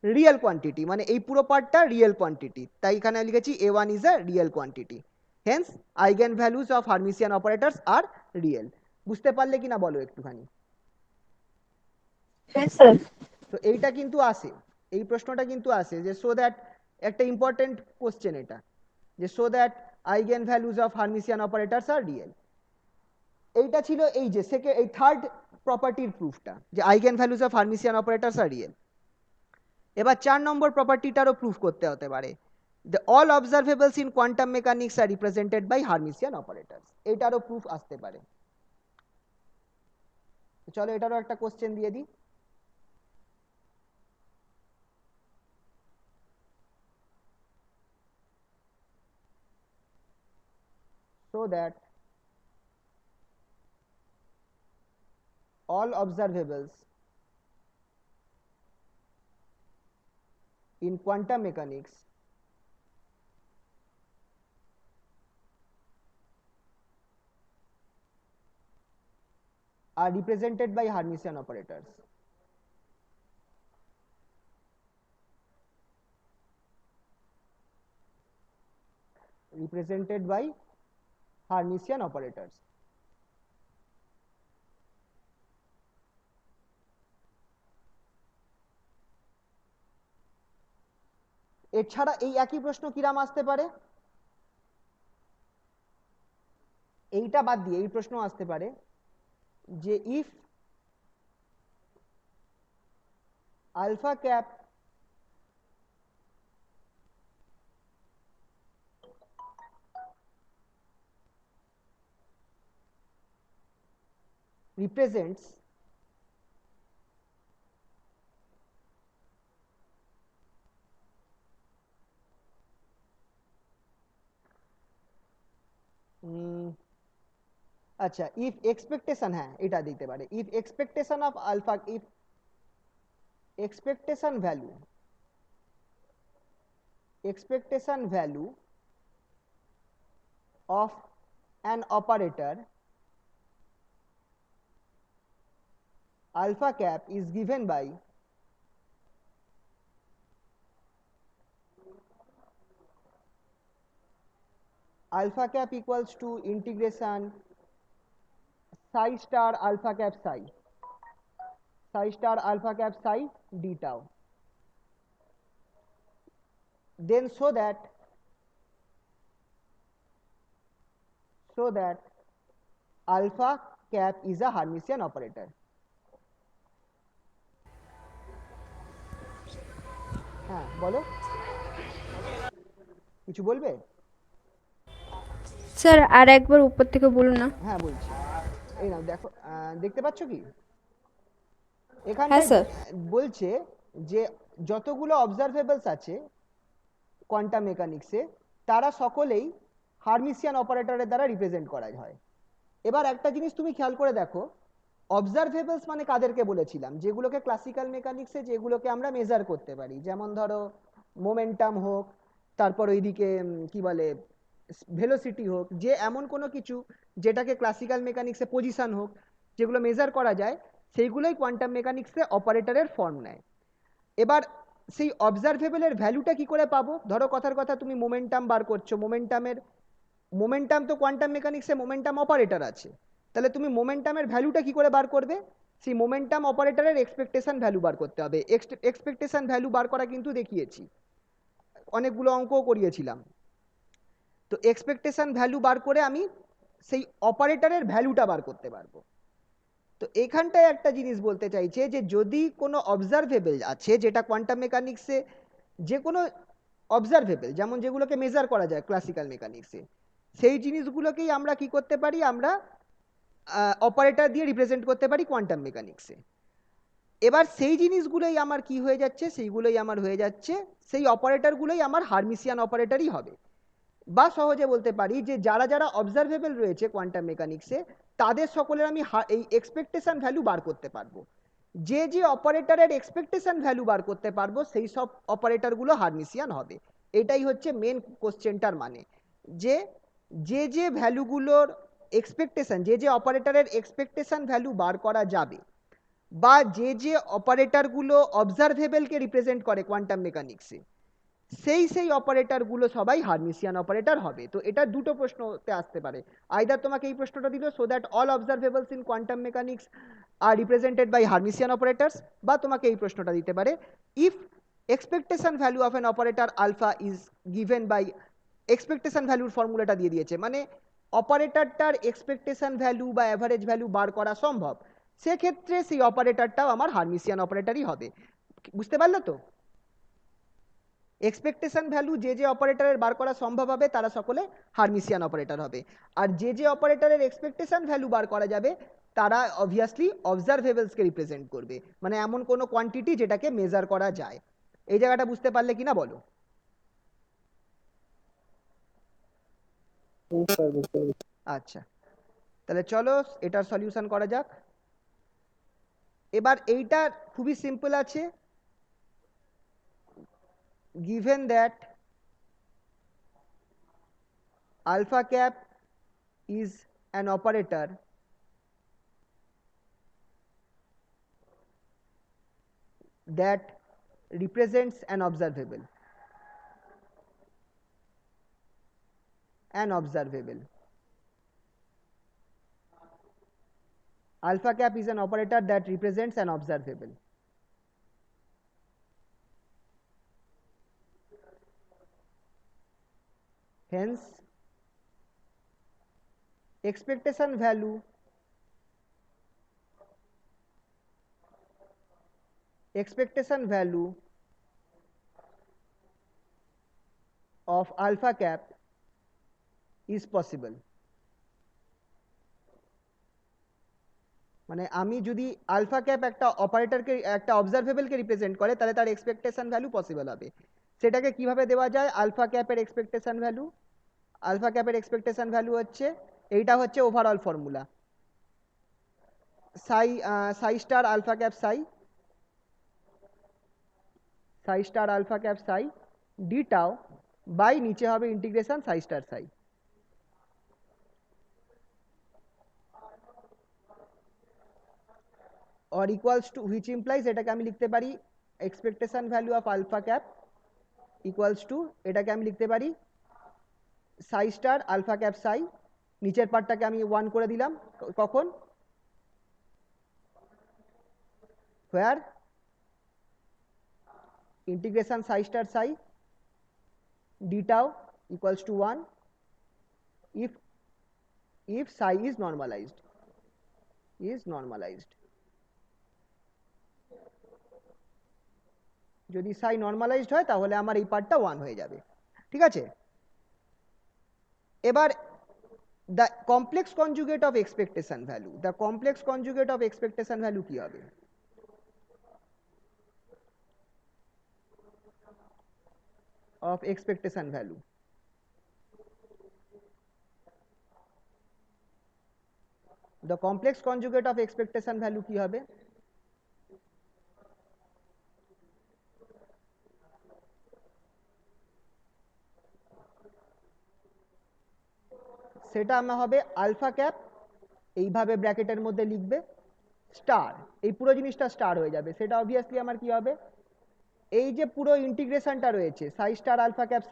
রিয়েল কোয়ান্টিটি, মানে এই পুরো পার্টটা রিয়েল কোয়ান্টিটি, তাই এখানে লিখেছি a one is a real quantity, hence eigen values of Hermitian operators are real. বুঝতে পারলে কিনা বলো একটুখানি? Yes, sir. তো এইটা কিন্তু আসে, এই প্রশ্নটা কিন্তু আসে যে সো দ্যাট, একটা ইম্পর্টেন্ট কোশ্চেন এটা, যে so that eigen values of Hermitian operators are real. এইটা ছিল এই যে এই থার্ড প্রপার্টির প্রুফটা, যে eigen values of Hermitian operators are real. এবার 4 নম্বর প্রপার্টিটারও প্রুফ করতে হতে পারে, the all observables in quantum mechanics are represented by Hermitian operators. এটারও প্রুফ আসতে পারে। চলো এটারও একটা কোশ্চেন দিয়ে দিই। So that all observables in quantum mechanics are represented by Hermitian operators. Represented by Hermitian operators. এছাড়া এই একই প্রশ্ন কিরাম আসতে পারে, এইটা বাদ দিয়ে এই প্রশ্ন আসতে পারে যে ইফ আলফা ক্যাপ represents আচ্ছা ইফ এক্সপেকটেশন, হ্যাঁ এটা দিতে পারে, if expectation of alpha, if expectation value of an operator alpha cap is given by alpha cap equals to integration psi star alpha cap psi star alpha cap psi d tau, then so that alpha cap is a Hermitian operator. হ্যাঁ বলো, কিছু বলবে? Sir আর একবার উপর থেকে বলুন না। হ্যাঁ বলছি, এই নাও দেখো, দেখতে পাচ্ছ কি এখানে? হ্যাঁ স্যার। বলছে যে যতগুলো অবজারভেবলস আছে কোয়ান্টাম মেকানিক্সে তারা সকলেই হার্মিসিয়ান অপারেটরের দ্বারা রিপ্রেজেন্ট করা হয়। এবার একটা জিনিস তুমি খেয়াল করে দেখো, অবজারভেবলস মানে কাদেরকে বলেছিলাম? যেগুলোকে ক্লাসিক্যাল মেকানিক্সে যেগুলোকে আমরা মেজার করতে পারি, যেমন ধরো মোমেন্টাম হোক, তারপর ওইদিকে কি বলে ভেলোসিটি হোক, যে এমন কোনো কিছু যেটাকে ক্লাসিক্যাল মেকানিক্সে পজিশন হোক, যেগুলো মেজার করা যায়, সেইগুলোই কোয়ান্টাম মেকানিক্সে অপারেটরের ফর্ম নেয়। এবার সেই অবজারভেবলের ভ্যালুটা কি করে পাবো? ধরো কথার কথা তুমি মোমেন্টাম বার করছো, মোমেন্টাম তো কোয়ান্টাম মেকানিক্সে মোমেন্টাম অপারেটর আছে, তাহলে তুমি মোমেন্টামের ভ্যালুটা কি করে বার করবে? সেই মোমেন্টাম অপারেটরের এক্সপেকটেশন ভ্যালু বার করতে হবে। এক্সপেকটেশন ভ্যালু বার করা কিন্তু দেখিয়েছি, অনেকগুলো অঙ্কও করিয়েছিলাম। তো এক্সপেকটেশন ভ্যালু বার করে আমি সেই অপারেটরের ভ্যালুটা বার করতে পারবো। তো এখানটায় একটা জিনিস বলতে চাইছে যে যদি কোনো অবজারভেবল আছে, যেটা কোয়ান্টাম মেকানিক্সে যে কোনো অবজারভেবল, যেমন যেগুলোকে মেজার করা যায় ক্লাসিক্যাল মেকানিক্সে, সেই জিনিসগুলোকেই আমরা কি করতে পারি? আমরা অপারেটর দিয়ে রিপ্রেজেন্ট করতে পারি কোয়ান্টাম মেকানিক্সে। এবার সেই জিনিসগুলোই আমার কি হয়ে যাচ্ছে? সেইগুলোই আমার হয়ে যাচ্ছে, সেই অপারেটরগুলোই আমার হার্মিসিয়ান অপারেটরই হবে। বা সহজে বলতে পারি যে যারা যারা অবজারভেবল রয়েছে কোয়ান্টাম মেকানিক্সে, তাদের সকলের আমি এই এক্সপেকটেশন ভ্যালু বার করতে পারবো। যে যে অপারেটরের এক্সপেকটেশন ভ্যালু বার করতে পারবো, সেই সব অপারেটরগুলো হার্মিসিয়ান হবে। এটাই হচ্ছে মেন কোশ্চেনটার মানে, যে যে যে ভ্যালুগুলোর এক্সপেকটেশন, যে যে অপারেটরের এক্সপেকটেশন ভ্যালু বার করা যাবে, বা যে যে অপারেটরগুলো অবজারভেবলকে রিপ্রেজেন্ট করে কোয়ান্টাম মেকানিক্সে, সেই অপারেটরগুলো সবাই হার্মিসিয়ান অপারেটর হবে। তো এটা দুটো প্রশ্নতে আসতে পারে, আইদার তোমাকে এই প্রশ্নটা দিল so that all observables in quantum mechanics are represented by Hermitian operators, বা তোমাকে এই প্রশ্নটা দিতে পারে if expectation value of an operator alpha is given by, expectation ভ্যালুর ফর্মুলাটা দিয়ে দিয়েছে, মানে অপারেটরটার এক্সপেকটেশন ভ্যালু বা অ্যাভারেজ ভ্যালু বার করা সম্ভব, সেক্ষেত্রে সেই অপারেটরটাও আমার হার্মিসিয়ান অপারেটরই হবে। বুঝতে পারলো তো? এক্সপেকটেশন ভ্যালু যে যে অপারেটরের বার করা সম্ভব হবে তারা সকলে হার্মিসিয়ান অপারেটর হবে, আর যে যে অপারেটরের এক্সপেকটেশন ভ্যালু বার করা যাবে তারা অবভিয়াসলি অবজারভেবলসকে রিপ্রেজেন্ট করবে, মানে এমন কোনো কোয়ান্টিটি যেটাকে মেজার করা যায়। এই জায়গাটা বুঝতে পারলে কিনা বলো? আচ্ছা, তাহলে চলো এটার সলিউশন করা যাক। এবার এইটা খুবই সিম্পল আছে, given that alpha cap is an operator that represents an observable, alpha cap is an operator that represents an observable. Hence expectation value of alpha cap is possible. মানে আমি যদি আলফা ক্যাপ একটা অপারেটরকে একটা অবজারভেবলকে represent করে তাহলে তার expectation value possible হবে। সেটাকে কিভাবে দেওয়া যায়? আলফা ক্যাপের এক্সপেকটেশন ভ্যালু হচ্ছে, এইটা হচ্ছে overall formula, psi star alpha cap psi d tau by নিচে হবে integration Sai star Sai. or equals to, which implies এটাকে আমি লিখতে পারি expectation value of alpha cap equals to, এটাকে আমি লিখতে পারি সাই স্টার আলফা ক্যাপ সাই, নিচের পার্টটাকে আমি 1 করে দিলাম, কখন? where integration psi star psi d tau equals to 1 if psi is normalized. যদি psi normalized হয় তাহলে আমার এই পার্টটা 1 হয়ে যাবে। ঠিক আছে, এবার the complex conjugate of expectation value কি হবে? of expectation value, the complex conjugate of expectation value কি হবে? সেটা আমার হবে আলফা ক্যাপ, এইভাবে ব্র্যাকেটের মধ্যে লিখবে স্টার, এই পুরো জিনিসটা স্টার হয়ে যাবে। সেটা অবভিয়াসলি আমার কি হবে? এই যে পুরো ইন্টিগ্রেশনটা রয়েছে সাই star alpha cap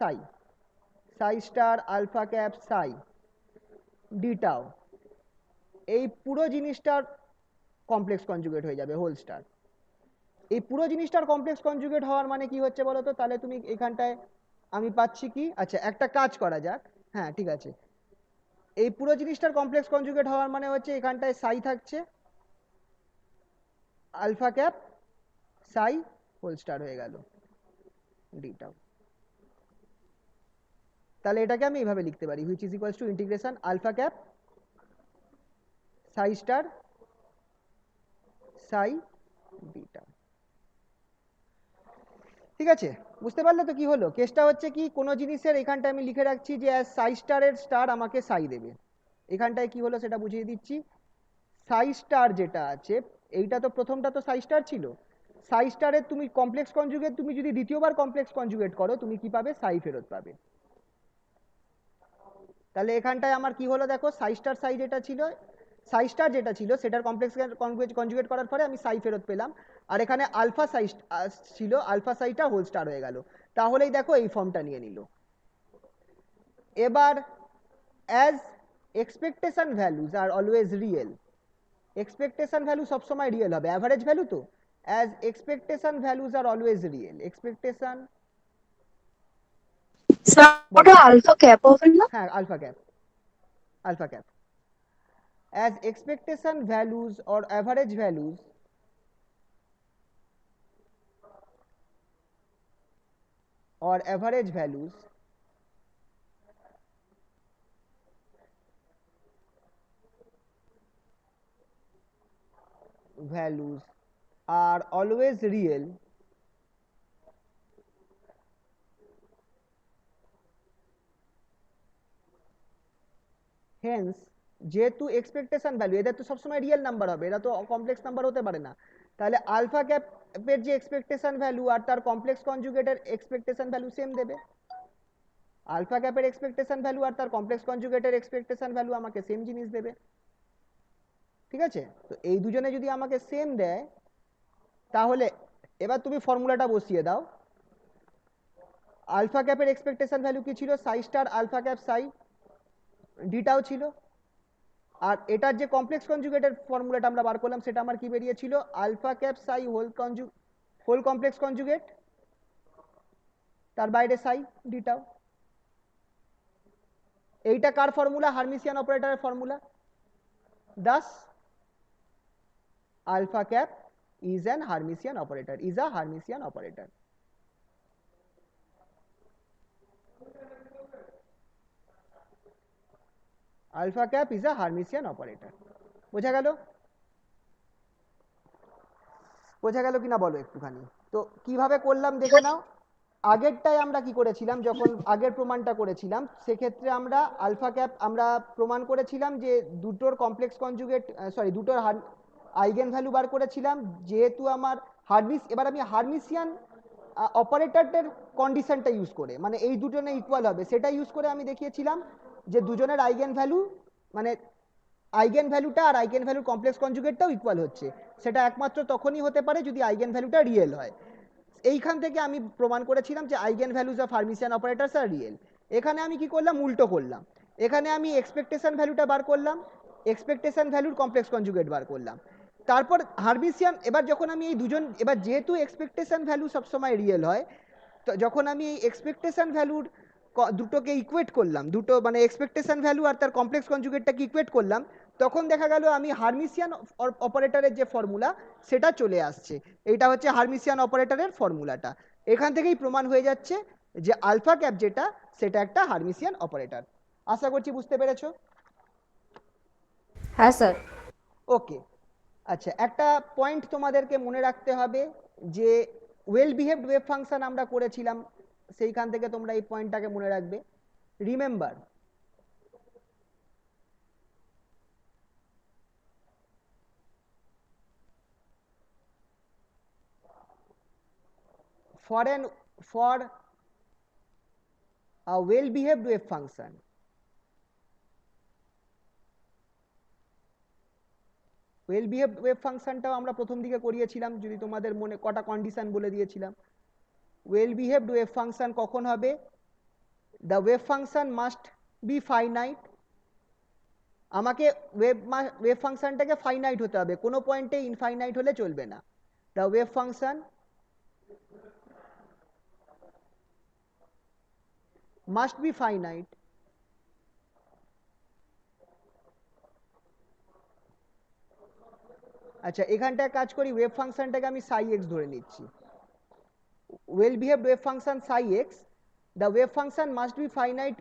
psi d টাও, এই পুরো জিনিসটার কমপ্লেক্স কনজুগেট হয়ে যাবে হোল স্টার। এই পুরো জিনিসটার কমপ্লেক্স কনজুগেট হওয়ার মানে কি হচ্ছে বলো তো? তাহলে তুমি এখানটায় আমি পাচ্ছি কি, আচ্ছা একটা কাজ করা যাক, হ্যাঁ ঠিক আছে, এই পুরো জিনিসটার কমপ্লেক্স কনজুগেট হওয়ার মানে হচ্ছে এখানটায় সাই থাকছে alpha cap psi whole star হয়ে গেল ডি টাও। তাহলে এটাকে আমি এইভাবে লিখতে পারি which is equals to integration alpha cap psi star psi d tau. ঠিক আছে, বুঝতে পারলে তো কি হলো? কেসটা হচ্ছে কি, কোনো জিনিসের এখানটায় আমি লিখে রাখছি যে সাই স্টারের স্টার আমাকে সাই দেবে, এখানটায় কি হলো সেটা বুঝিয়ে দিচ্ছি। সাই স্টার যেটা আছে, এইটা তো প্রথমটা তো সাই স্টার ছিল, সাই স্টারের তুমি কমপ্লেক্স কনজুগেট, তুমি যদি দ্বিতীয়বার কমপ্লেক্স কনজুগেট করো তুমি কি পাবে? সাই ফেরত পাবে। তাহলে এখানটায় আমার কি হলো দেখো, সাই স্টার যেটা ছিল সেটার কমপ্লেক্স কনজুগেট করার পরে আমি সাই ফেরত পেলাম, আর এখানে আলফা সাই ছিল, আলফা সাইটা হোল স্টার হয়ে গেল। তাহলেই দেখো এই ফর্মটা নিয়ে নিল। এবার as expectation values are always real, expectation value সবসময় রিয়েল হবে, অ্যাভারেজ ভ্যালু তো, as expectation values are always real, expectation sir ওটা আলফা ক্যাপ হবে না? হ্যাঁ alpha cap alpha cap. As expectation values or average values are always real, hence যেহেতু expectation value এদের তো সবসময় রিয়েল নাম্বার হবে, এরা তো কমপ্লেক্স নাম্বার হতে পারে না, তাহলে আলফা ক্যাপের যে এক্সপেকটেশন ভ্যালু আর তার কমপ্লেক্স কনজুগেটের এক্সপেকটেশন ভ্যালু সেম দেবে। আলফা ক্যাপের এক্সপেকটেশন ভ্যালু আর তার কমপ্লেক্স কনজুগেটের এক্সপেকটেশন ভ্যালু আমাকে সেম জিনিস দেবে, ঠিক আছে? তো এই দুজনে যদি আমাকে সেম দেয় তাহলে এবার তুমি ফর্মুলাটা বসিয়ে দাও। আলফা ক্যাপের এক্সপেকটেশন ভ্যালু কি ছিল? সাই স্টার আলফা ক্যাপ সাই ডিটাও ছিল, আর এটার যে কমপ্লেক্স কনজুগেটের ফর্মুলাটা আমরা বার করলাম সেটা আমার কি বেরিয়েছিল? Alpha cap psi whole complex conjugate, তার বাইরে সাই ডিটাও। এইটা কার ফর্মুলা? হার্মিসিয়ান অপারেটরের ফর্মুলা। Thus alpha cap is a Hermitian operator. Alpha cap is a Hermitian operator. বোঝা গেল? বোঝা গেল কিনা বলো একটুখানি। তো কিভাবে করলাম দেখে নাও। আগেরটাই আমরা কি করেছিলাম, যখন আগের প্রমাণটা করেছিলাম সেক্ষেত্রে আমরা আলফা ক্যাপ আমরা প্রমাণ করেছিলাম যে দুটোর কমপ্লেক্স কনজুগেট দুটোর আইগেন ভ্যালু বার করেছিলাম। যেহেতু আমার এবার আমি হার্মিসিয়ান অপারেটরদের কন্ডিশনটা ইউজ করে, মানে এই দুজনে ইকুয়াল হবে সেটা ইউজ করে আমি দেখিয়েছিলাম যে দুজনের আইগেন ভ্যালু মানে আইগেন ভ্যালুটা আর আইগেন ভ্যালুর কমপ্লেক্স কনজুগেটটাও ইকুয়াল হচ্ছে। সেটা একমাত্র তখনই হতে পারে যদি আইগেন ভ্যালুটা রিয়েল হয়। এইখান থেকে আমি প্রমাণ করেছিলাম যে eigen values of Hermitian operators are real. এখানে আমি কি করলাম? উল্টো করলাম। এখানে আমি এক্সপেকটেশন ভ্যালুটা বার করলাম, এক্সপেকটেশন ভ্যালুর কমপ্লেক্স কনজুগেট বার করলাম। তারপর হার্মিসিয়ান এবার যখন আমি এই দুজন এবার যেহেতু এক্সপেকটেশন ভ্যালু সবসময় রিয়েল হয়, তো যখন আমি এই এক্সপেকটেশন ভ্যালুর দুটোকে ইকুয়েট করলাম, দুটো মানে এক্সপেকটেশন ভ্যালু আর তার কমপ্লেক্স কনজুগেটটাকে ইকুয়েট করলাম, তখন দেখা গেল আমি হার্মিসিয়ান অপারেটরের যে ফর্মুলা সেটা চলে আসছে। এইটা হচ্ছে হার্মিসিয়ান অপারেটরের ফর্মুলাটা। এখান থেকেই প্রমাণ হয়ে যাচ্ছে যে আলফা ক্যাপ যেটা সেটা একটা হার্মিসিয়ান অপারেটর। আশা করছি বুঝতে পেরেছো। হ্যাঁ স্যার। ওকে, আচ্ছা একটা পয়েন্ট তোমাদেরকে মনে রাখতে হবে যে ওয়েল বিহেভড ওয়েভ ফাংশন আমরা করেছিলাম, সেইখান থেকে তোমরা এই পয়েন্টটাকে মনে রাখবে। Remember, for a well behaved wave function, well behaved wave ফাংশনটাও আমরা প্রথম দিকে করিয়েছিলাম, যদি তোমাদের মনে কটা কন্ডিশন বলে দিয়েছিলাম। ওয়েল বিহেভড ওয়েভ ফাংশন কখন হবে? The wave function must be finite. আমাকে ওয়েভ ফাংশনটাকে ফাইনাইট হতে হবে, কোনো পয়েন্টে ইনফাইনাইট হলে চলবে না। The wave function must be finite আচ্ছা এখানটায় কাজ করি, ওয়েভ ফাংশনটাকে আমি সাই এক্স ধরে নিচ্ছি। Well behaved wave function Sai x, the wave function must be finite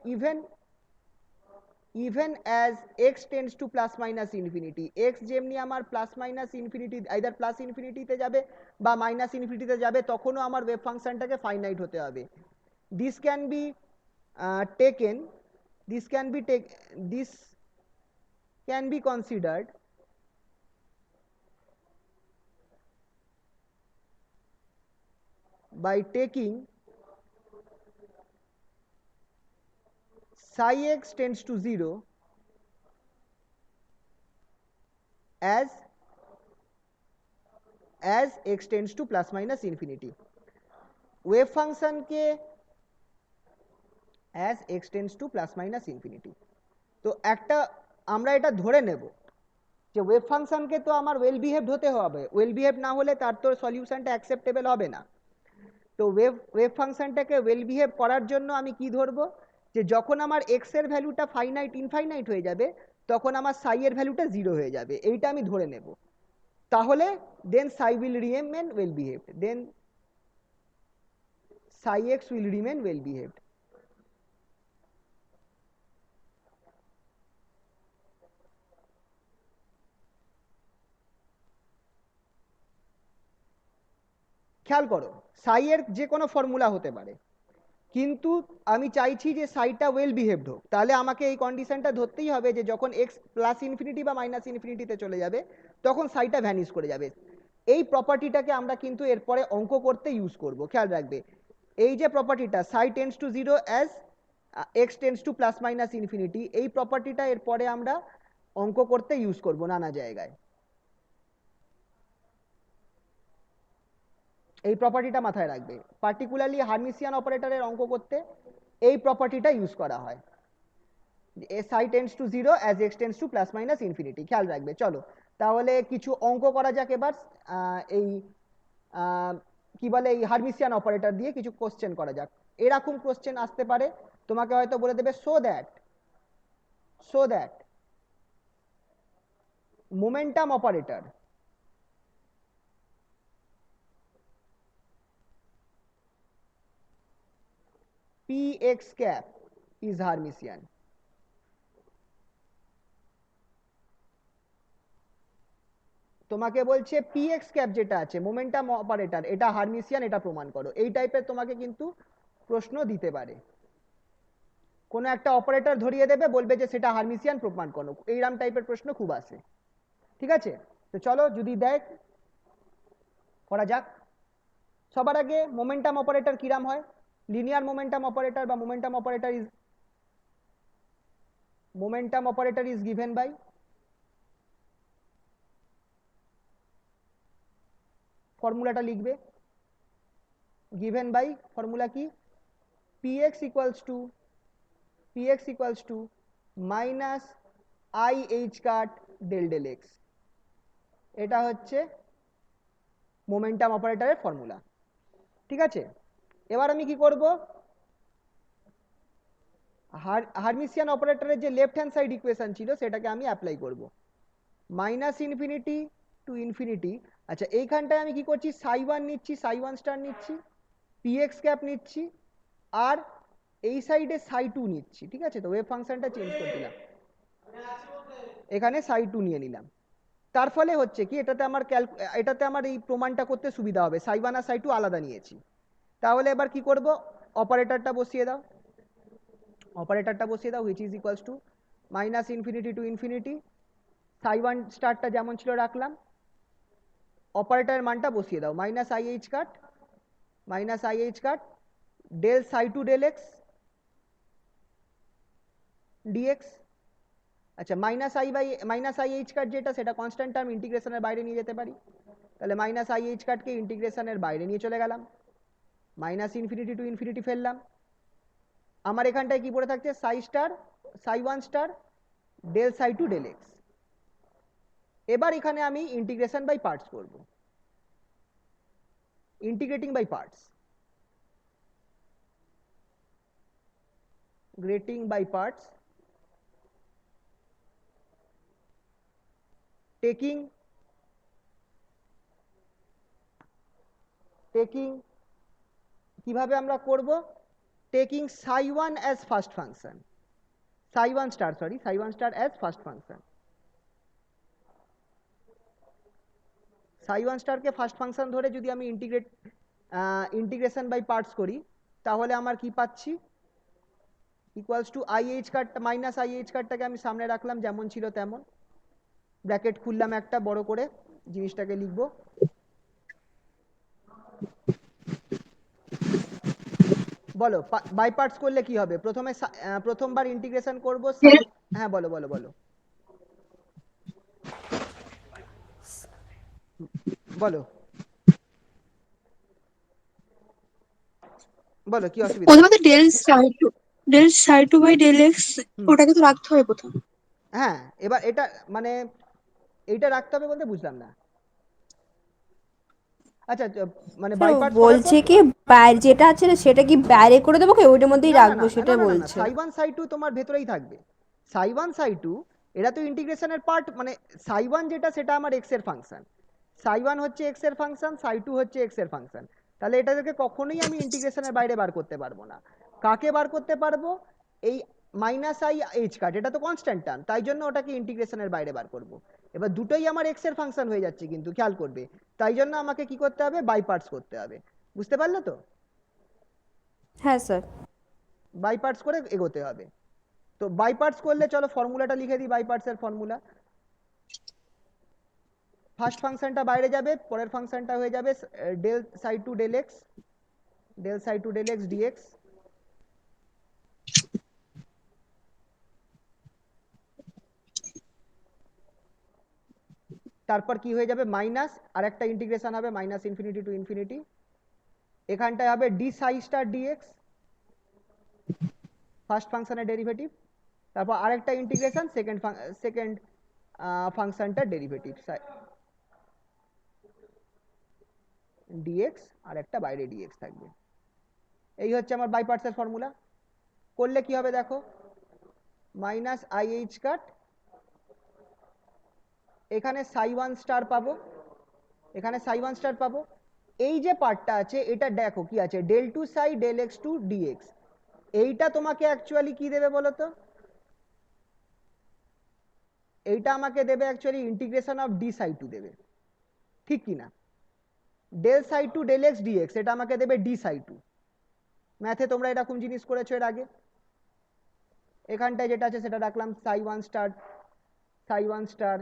even as x tends to plus minus infinity। x যেমনি আমার plus minus infinity either plus ইনফিনিটিতে যাবে বা মাইনাস ইনফিনিটিতে যাবে, তখনও আমার ওয়েভ ফাংশনটাকে ফাইনাইট হতে হবে। This can be taken this can be considered by taking psi x tends to 0 as x tends to plus minus infinity। Wave ফাংশনকে as x tends to plus minus infinity। তো একটা আমরা এটা ধরে নেব যে ওয়েভ ফাংশনকে তো আমার ওয়েল বিহেভড হতে হবে, ওয়েল বিহেভ না হলে তার তো সলিউশনটা অ্যাকসেপ্টেবল হবে না। তো ওয়েভ ফাংশনটাকে ওয়েল বিহেভ করার জন্য আমি কি ধরবো? যে যখন আমার এক্স এর ভ্যালুটা ফাইনাইট ইনফাইনাইট হয়ে যাবে তখন আমার সাই এর ভ্যালুটা 0 হয়ে যাবে, এইটা আমি ধরে নেব। তাহলে দেন সাই will remain well behaved, then Sai x will remain well behaved. খেয়াল করো, সাই এর যে কোনো ফর্মুলা হতে পারে, কিন্তু আমি চাইছি যে সাইটা ওয়েল বিহেভড হোক, তাহলে আমাকে এই কন্ডিশনটা ধরতেই হবে যে যখন এক্স প্লাস ইনফিনিটি বা মাইনাস ইনফিনিটিতে চলে যাবে তখন সাইটা ভ্যানিশ করে যাবে। এই প্রপার্টিটাকে আমরা কিন্তু এরপরে অঙ্ক করতে ইউজ করব, খেয়াল রাখবে। এই যে প্রপার্টিটা সাই tends to zero as x tends to plus minus infinity, এই প্রপার্টিটা এরপরে আমরা অঙ্ক করতে ইউজ করব নানা জায়গায়। এই প্রপার্টিটা মাথায় রাখবে, পার্টিকুলারলি হার্মিসিয়ান অপারেটরের অঙ্ক করতে এই প্রপার্টিটা ইউজ করা হয়, সাই tends to zero as x tends to plus minus infinity. খেয়াল রাখবে। চলো তাহলে কিছু অঙ্ক করা যাক এবার। এই কি বলে, এই হার্মিসিয়ান অপারেটর দিয়ে কিছু কোশ্চেন করা যাক। এরকম কোশ্চেন আসতে পারে, তোমাকে হয়তো বলে দেবে so that momentum operator px cap is Hermitian. তোমাকে বলছে px cap যেটা আছে মোমেন্টাম অপারেটর, এটা হার্মিসিয়ান, এটা প্রমাণ করো। এই টাইপের তোমাকে কিন্তু প্রশ্ন দিতে পারে। কোনো একটা অপারেটর ধরিয়ে দেবে, বলবে যে সেটা হার্মিসিয়ান, প্রমাণ করো। এইরকম টাইপের প্রশ্ন খুব আসে, ঠিক আছে? তো চলো যদি দেখ করা যাক। সবার আগে মোমেন্টাম অপারেটর কিরাম হয়? লিনিয়ার মোমেন্টাম অপারেটর বা momentum operator is given by, ফর্মুলাটা লিখবে, given by ফর্মুলা কি, px equals to minus I h cut del del x, এটা হচ্ছে মোমেন্টাম অপারেটরের ফর্মুলা, ঠিক আছে? এবার আমি কি করব, হার্মিসিয়ান অপারেটরের যে লেফট হ্যান্ড সাইড ইকুয়েশন ছিল সেটাকে আমি অ্যাপ্লাই করব, মাইনাস ইনফিনিটি টু ইনফিনিটি। আচ্ছা, এইখানটায় আমি কি করছি, সাই ওয়ান নিচ্ছি, সাই ওয়ান স্টার নিচ্ছি, পিএক্স ক্যাপ নিচ্ছি, আর এই সাইডে সাই টু নিচ্ছি, ঠিক আছে? তো ওয়েভ ফাংশনটা চেঞ্জ করে দিলাম, এখানে সাই টু নিয়ে নিলাম। তার ফলে হচ্ছে কি, এটাতে আমার এই প্রমাণটা করতে সুবিধা হবে, সাই ওয়ান আর সাই টু আলাদা নিয়েছি। তাহলে এবার কি করব, অপারেটরটা বসিয়ে দাও, which is equals to minus infinity to infinity, psi one স্টারটা যেমন ছিল রাখলাম, অপারেটরের মানটা বসিয়ে দাও, minus i h cut del psi two del x dx. আচ্ছা, মাইনাস আই এইচ কাট যেটা, সেটা কনস্ট্যান্ট টার্ম, ইন্টিগ্রেশনের বাইরে নিয়ে যেতে পারি। তাহলে মাইনাস আই এইচ কাটকে ইন্টিগ্রেশনের বাইরে নিয়ে চলে গেলাম, মাইনাস ইনফিনিটি টু ইনফিনিটি ফেললাম। আমার এখানটায় কি পড়ে থাকছে, psi one star del psi two del x. এবার এখানে আমি ইন্টিগ্রেশন বাই পার্টস করব, ইন্টিগ্রেটিং বাই পার্টস, টেকিং কিভাবে আমরা করব, taking psi one as first function, psi one star as first function, psi one স্টারকে ফার্স্ট ফাংশন ধরে যদি আমি ইন্টিগ্রেশন বাই পার্টস করি, তাহলে আমার কি পাচ্ছি, equals to i h cut, minus i h কাটটাকে আমি সামনে রাখলাম যেমন ছিল তেমন, ব্র্যাকেট খুললাম একটা বড় করে, জিনিসটাকে লিখবো, বলো বাই পার্টস করলে কি হবে, প্রথমবার ইন্টিগ্রেশন করব সাই, হ্যাঁ বলো বলো বলো বলো বলো কি অসুবিধা? প্রথমে তো del psi two by del x ওটাকে তো রাখতে হবে প্রথম। হ্যাঁ, এবার এটা মানে এইটা রাখতে হবে বলতে বুঝলাম না। আচ্ছা মানে স্যার বাই ও পার্টস করার পর বলছে কি বাইরে যেটা আছে না সেটা কি বাইরে করে দেবো কি ওইটার মধ্যেই না না রাখবো না সেটা না না না না বলছে। সাই ওয়ান সাই টু তোমার ভেতরেই থাকবে। সাই ওয়ান সাই টু এরা তো ইন্টিগ্রেশনের পার্ট, মানে সাই ওয়ান যেটা সেটা আমার এক্স এর ফাংশন, সাই ওয়ান হচ্ছে এক্স এর ফাংশন, সাই টু হচ্ছে এক্স এর ফাংশন। তাহলে এটাকে কখনোই আমি ইন্টিগ্রেশনের বাইরে বার করতে পারবো না। কাকে বার করতে পারবো? এই মাইনাস আই এইচ কাট, এটা তো কনস্ট্যান্ট টার্ম, তাই জন্য ওটাকে ইন্টিগ্রেশনের বাইরে বার করব। এবার দুটোই আমার এক্স এর ফাংশন হয়ে যাচ্ছে, কিন্তু খেয়াল করবে তাই জন্য আমাকে কি করতে হবে, বাই পার্টস করতে হবে। বুঝতে পারলে তো? হ্যাঁ স্যার। বাই পার্টস করে এগোতে হবে। তো বাই পার্টস করলে চলো ফর্মুলাটা লিখে দিই, বাই পার্টস এর ফর্মুলা। ফার্স্ট ফাংশনটা বাইরে যাবে, পরের ফাংশনটা হয়ে যাবে del psi two del x, del psi two del x dx. তারপর কি হয়ে যাবে, মাইনাস আর একটা ইন্টিগ্রেশন হবে মাইনাস ইনফিনিটি টু ইনফিনিটি, এখানটায় হবে d psi star dx, first ফাংশনের ডেরিভেটিভ। তারপর আরেকটা ইন্টিগ্রেশন সেকেন্ড ফাংশনটার ডেরিভেটিভ ডিএক্স, আর একটা বাইরে ডিএক্স থাকবে। এই হচ্ছে আমার বাই পার্টসের ফর্মুলা। করলে কি হবে দেখো, মাইনাস আই এইচ কাট, এখানে সাই ওয়ান স্টার পাবো, এখানে সাই ওয়ান স্টার পাবো। এই যে পার্টটা আছে এটা দেখো কি আছে, ডেল টু সাই ডেল এক্স টু ডিএক্স। এইটা তোমাকে অ্যাকচুয়ালি কি দেবে বলো তো? এইটা আমাকে দেবে actually integration of D Sai two দেবে, ঠিক কি না? Del psi two del x dx এটা আমাকে দেবে ডি সাই টু। ম্যাথে তোমরা এরকম জিনিস করেছো এর আগে। এখানটায় যেটা আছে সেটা রাখলাম সাই ওয়ান স্টার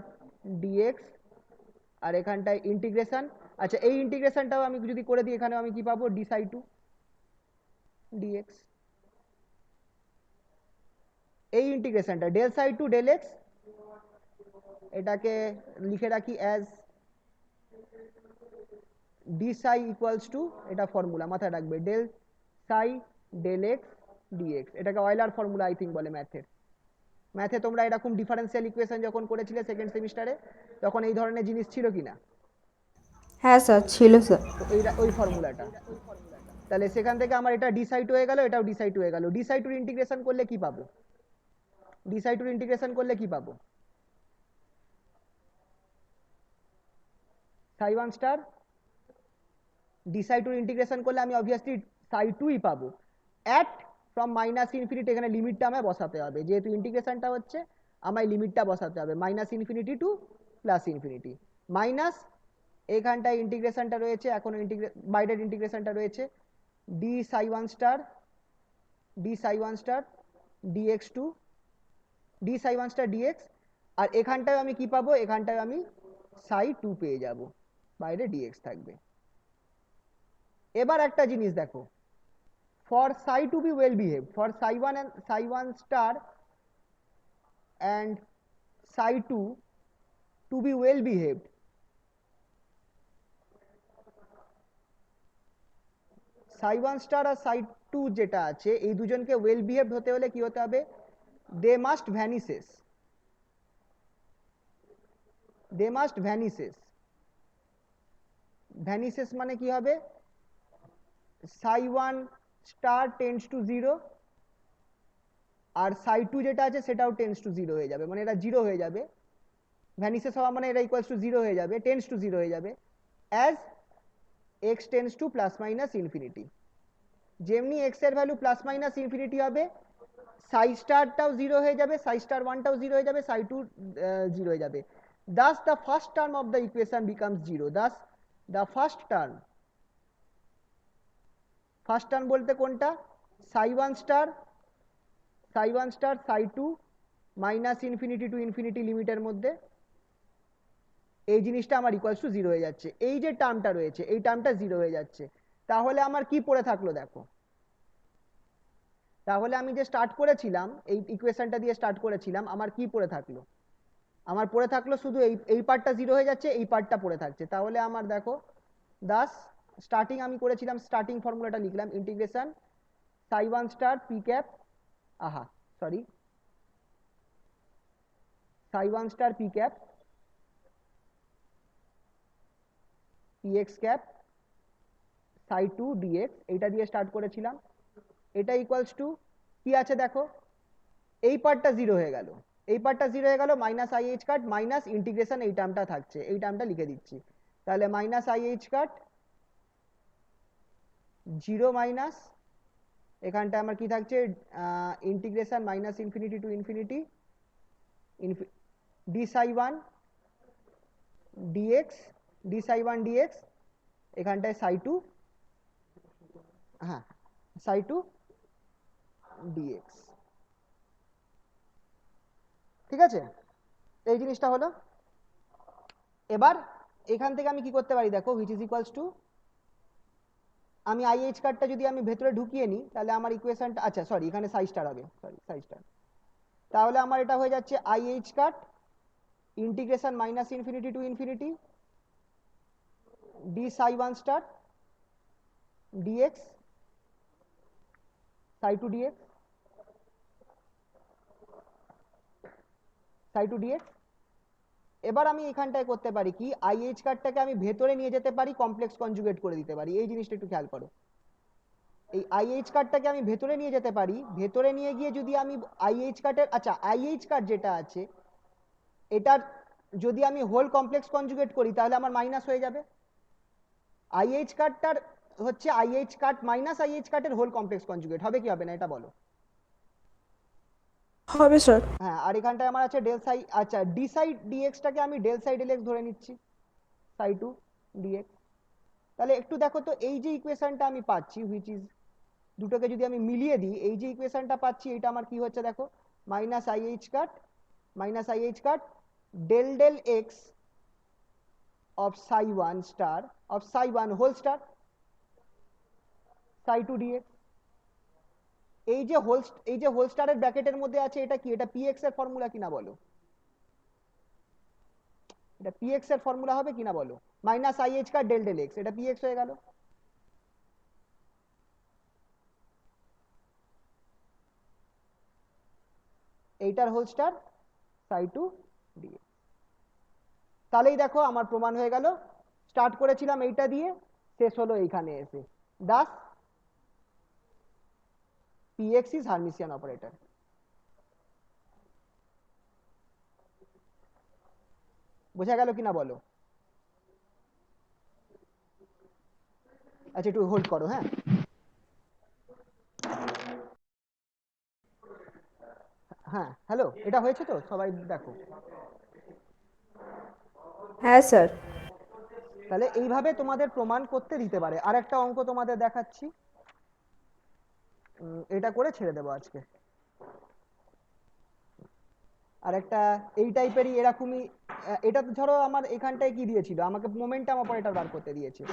ডিএক্স, আর এখানটায় ইন্টিগ্রেশন। আচ্ছা এই ইন্টিগ্রেশনটাও আমি যদি করে দিই, এখানেও আমি কি পাবো, ডি সাই টু ডিএক্স। এই ইন্টিগ্রেশনটা del psi two del x, এটাকে লিখে রাখি as d psi equals to, এটা ফর্মুলা মাথায় রাখবে, del psi del x dx. এটাকে অয়লার ফর্মুলা আই থিঙ্ক বলে ম্যাথের। ম্যাথে তোমরা এরকম ডিফারেন্সিয়াল ইকুয়েশন যখন করেছিলে সেকেন্ড সেমিস্টারে, তখন এই ধরনের জিনিস ছিল কি না? হ্যাঁ স্যার ছিল স্যার। তো এই ওই ফর্মুলাটা। তাহলে সেখান থেকে আমার এটা ডিসাইড হয়ে গেল, এটাও ডিসাইড হয়ে গেল। ডিসাইড টু ইন্টিগ্রেশন করলে কি পাবো, ডিসাইড টু ইন্টিগ্রেশন করলে কি পাবো, সাই one star decide to integration করলে আমি অবভিয়াসলি সাই টুই পাবো। অ্যাট ফ্রম মাইনাস ইনফিনিটি, এখানে লিমিটটা আমায় বসাতে হবে, যেহেতু ইন্টিগ্রেশনটা হচ্ছে আমায় লিমিটটা বসাতে হবে minus infinity to plus infinity. Minus এখানটায় ইন্টিগ্রেশনটা রয়েছে, এখন বাইরের ইন্টিগ্রেশনটা রয়েছে d psi one star dx to d psi one star dx. আর এখানটায় আমি কি পাবো, এখানটায় আমি সাই টু পেয়ে যাব, বাইরে ডিএক্স থাকবে। এবার একটা জিনিস দেখো, for psi to be well behaved, for psi 1 and psi 1 star and psi 2 to be well behaved, psi 1 star R psi 2 যেটা আছে এই দুজনকে ওয়েল বিহেভড হতে হলে কি হতে হবে, দে মাস্ট ভ্যানিসেস, দে মাস্ট ভ্যানিসেস। ভ্যানিসেস মানে কি হবে, psi 1 star টেন্ডস টু 0 আর psi 2 যেটা আছে সেটাও টেন্ডস টু 0 হয়ে যাবে, মানে এটা 0 হয়ে যাবে। ভ্যানিসেস হওয়া মানে এটা ইকুয়ালস টু 0 হয়ে যাবে, টেন্ডস টু 0 হয়ে যাবে as x tends to plus minus infinity. যেমনি x এর ভ্যালু প্লাস মাইনাস ইনফিনিটি হবে, সাই স্টারটাও 0 হয়ে যাবে, সাই স্টার 1টাও 0 হয়ে যাবে, সাই 2 0 হয়ে যাবে। thus the first term of the equation becomes 0, thus the first term বলতে কোনটা, সাই 1 star Sai 2 minus infinity to infinity লিমিটের মধ্যে এই জিনিসটা আমার ইকুয়ালস টু 0 হয়ে যাচ্ছে। এই যে টার্মটা রয়েছে এই টার্মটা 0 হয়ে যাচ্ছে। তাহলে আমার কি পড়ে থাকলো দেখো, তাহলে আমি যে স্টার্ট করেছিলাম এই ইকুয়েশনটা দিয়ে স্টার্ট করেছিলাম, আমার কি পড়ে থাকলো, আমার পড়ে থাকলো শুধু এই পার্টটা 0 হয়ে যাচ্ছে, এই পার্টটা পড়ে থাকছে। তাহলে আমার দেখো দাস স্টার্টিং আমি করেছিলাম, স্টার্টিং ফর্মুলাটা লিখলাম ইন্টিগ্রেশন সাই 1 স্টার পি ক্যাপ, আহা সরি, সাই 1 star P cap px cap psi two d x, এইটা দিয়ে স্টার্ট করেছিলাম। এটা ইকুয়ালস টু কি আছে দেখো, এই পার্টটা জিরো হয়ে গেল, এই পার্টটা জিরো হয়ে গেল, minus i h cut minus integration এই টার্মটা থাকছে, এই টার্মটা লিখে দিচ্ছি। তাহলে minus i h cut zero minus, এখানটা আমার কি থাকছে, integration minus infinity to infinity d psi one dx, d psi one dx, এখানটায় সাই টু, হ্যাঁ সাই টু ডিএক্স। ঠিক আছে, এই জিনিসটা হলো। এবার এখান থেকে আমি কি করতে পারি দেখো, হুইচ ইজ ইকুয়ালস টু, আমি আইএইচ কার্ডটা যদি আমি ভেতরে ঢুকিয়ে নিই তাহলে আমার ইকুয়েশনটা, আচ্ছা সরি এখানে সাই স্টার হবে, সরি সাই স্টার, তাহলে আমার এটা হয়ে যাচ্ছে i h cut integration minus infinity to infinity d psi one star dx psi two dx, psi two dx. এবার আমি এখানটায় করতে পারি কি, আইএইচ কার্ডটাকে আমি ভেতরে নিয়ে যেতে পারি, কমপ্লেক্স কনজুগেট করে দিতে পারি। এই জিনিসটা একটু খেয়াল করো, এই আইএইচ কার্ডটাকে আমি ভেতরে নিয়ে যেতে পারি, ভেতরে নিয়ে গিয়ে যদি আমি আইএইচ কার্ডের, আচ্ছা আইএইচ কার্ড যেটা আছে এটার যদি আমি হোল কমপ্লেক্স কনজুগেট করি তাহলে আমার মাইনাস হয়ে যাবে। আইএইচ কার্ডটার হচ্ছে আইএইচ কার্ড মাইনাস আইএইচ কার্ডের হোল কমপ্লেক্স কনজুগেট, হবে কি হবে না এটা বলো? হবে স্যার। হ্যাঁ, আর এখানটায় আমার আছে ডেল সাই, আচ্ছা ডি সাই ডিএক্সটাকে আমি ডেল সাই ডেল এক্স ধরে নিচ্ছি, সাই টু ডিএক্স। তাহলে একটু দেখো তো, এই যে ইকুয়েশনটা আমি পাচ্ছি, হুইচ ইজ, দুটোকে যদি আমি মিলিয়ে দিই, এই যে ইকুয়েশনটা পাচ্ছি এটা আমার কি হচ্ছে দেখো, minus i h cut del del x of psi one star of psi one whole star psi two dx. এই যে হোল স্টারের ব্র্যাকেটের মধ্যে আছে এটা কি, এটা পিএক্স এর ফর্মুলা কিনা বলো, এটা পিএক্স এর ফর্মুলা হবে কিনা বলো, minus i h cut del del x, এটা পিএক্স হয়ে গেল। এইটার whole star psi two dx. তাহলেই দেখো আমার প্রমাণ হয়ে গেল, স্টার্ট করেছিলাম এইটা দিয়ে, শেষ হলো এইখানে এসে, Das px is Hermitian operator। বোঝা গেল কিনা বলো? আচ্ছা একটু হোল্ড করো, হ্যাঁ হ্যাঁ হ্যালো, এটা হয়েছে তো সবাই দেখো। হ্যাঁ স্যার। তাহলে এইভাবে তোমাদের প্রমাণ করতে দিতে পারে। আর একটা অঙ্ক তোমাদের দেখাচ্ছি, এটা করে ছেড়ে দেবো আজকে। আর একটা এই টাইপেরই এরকমই, এটা ধরো আমার এখানটায় কি দিয়েছিল, আমাকে মোমেন্টাম অপারেটর বার করতে দিয়েছে।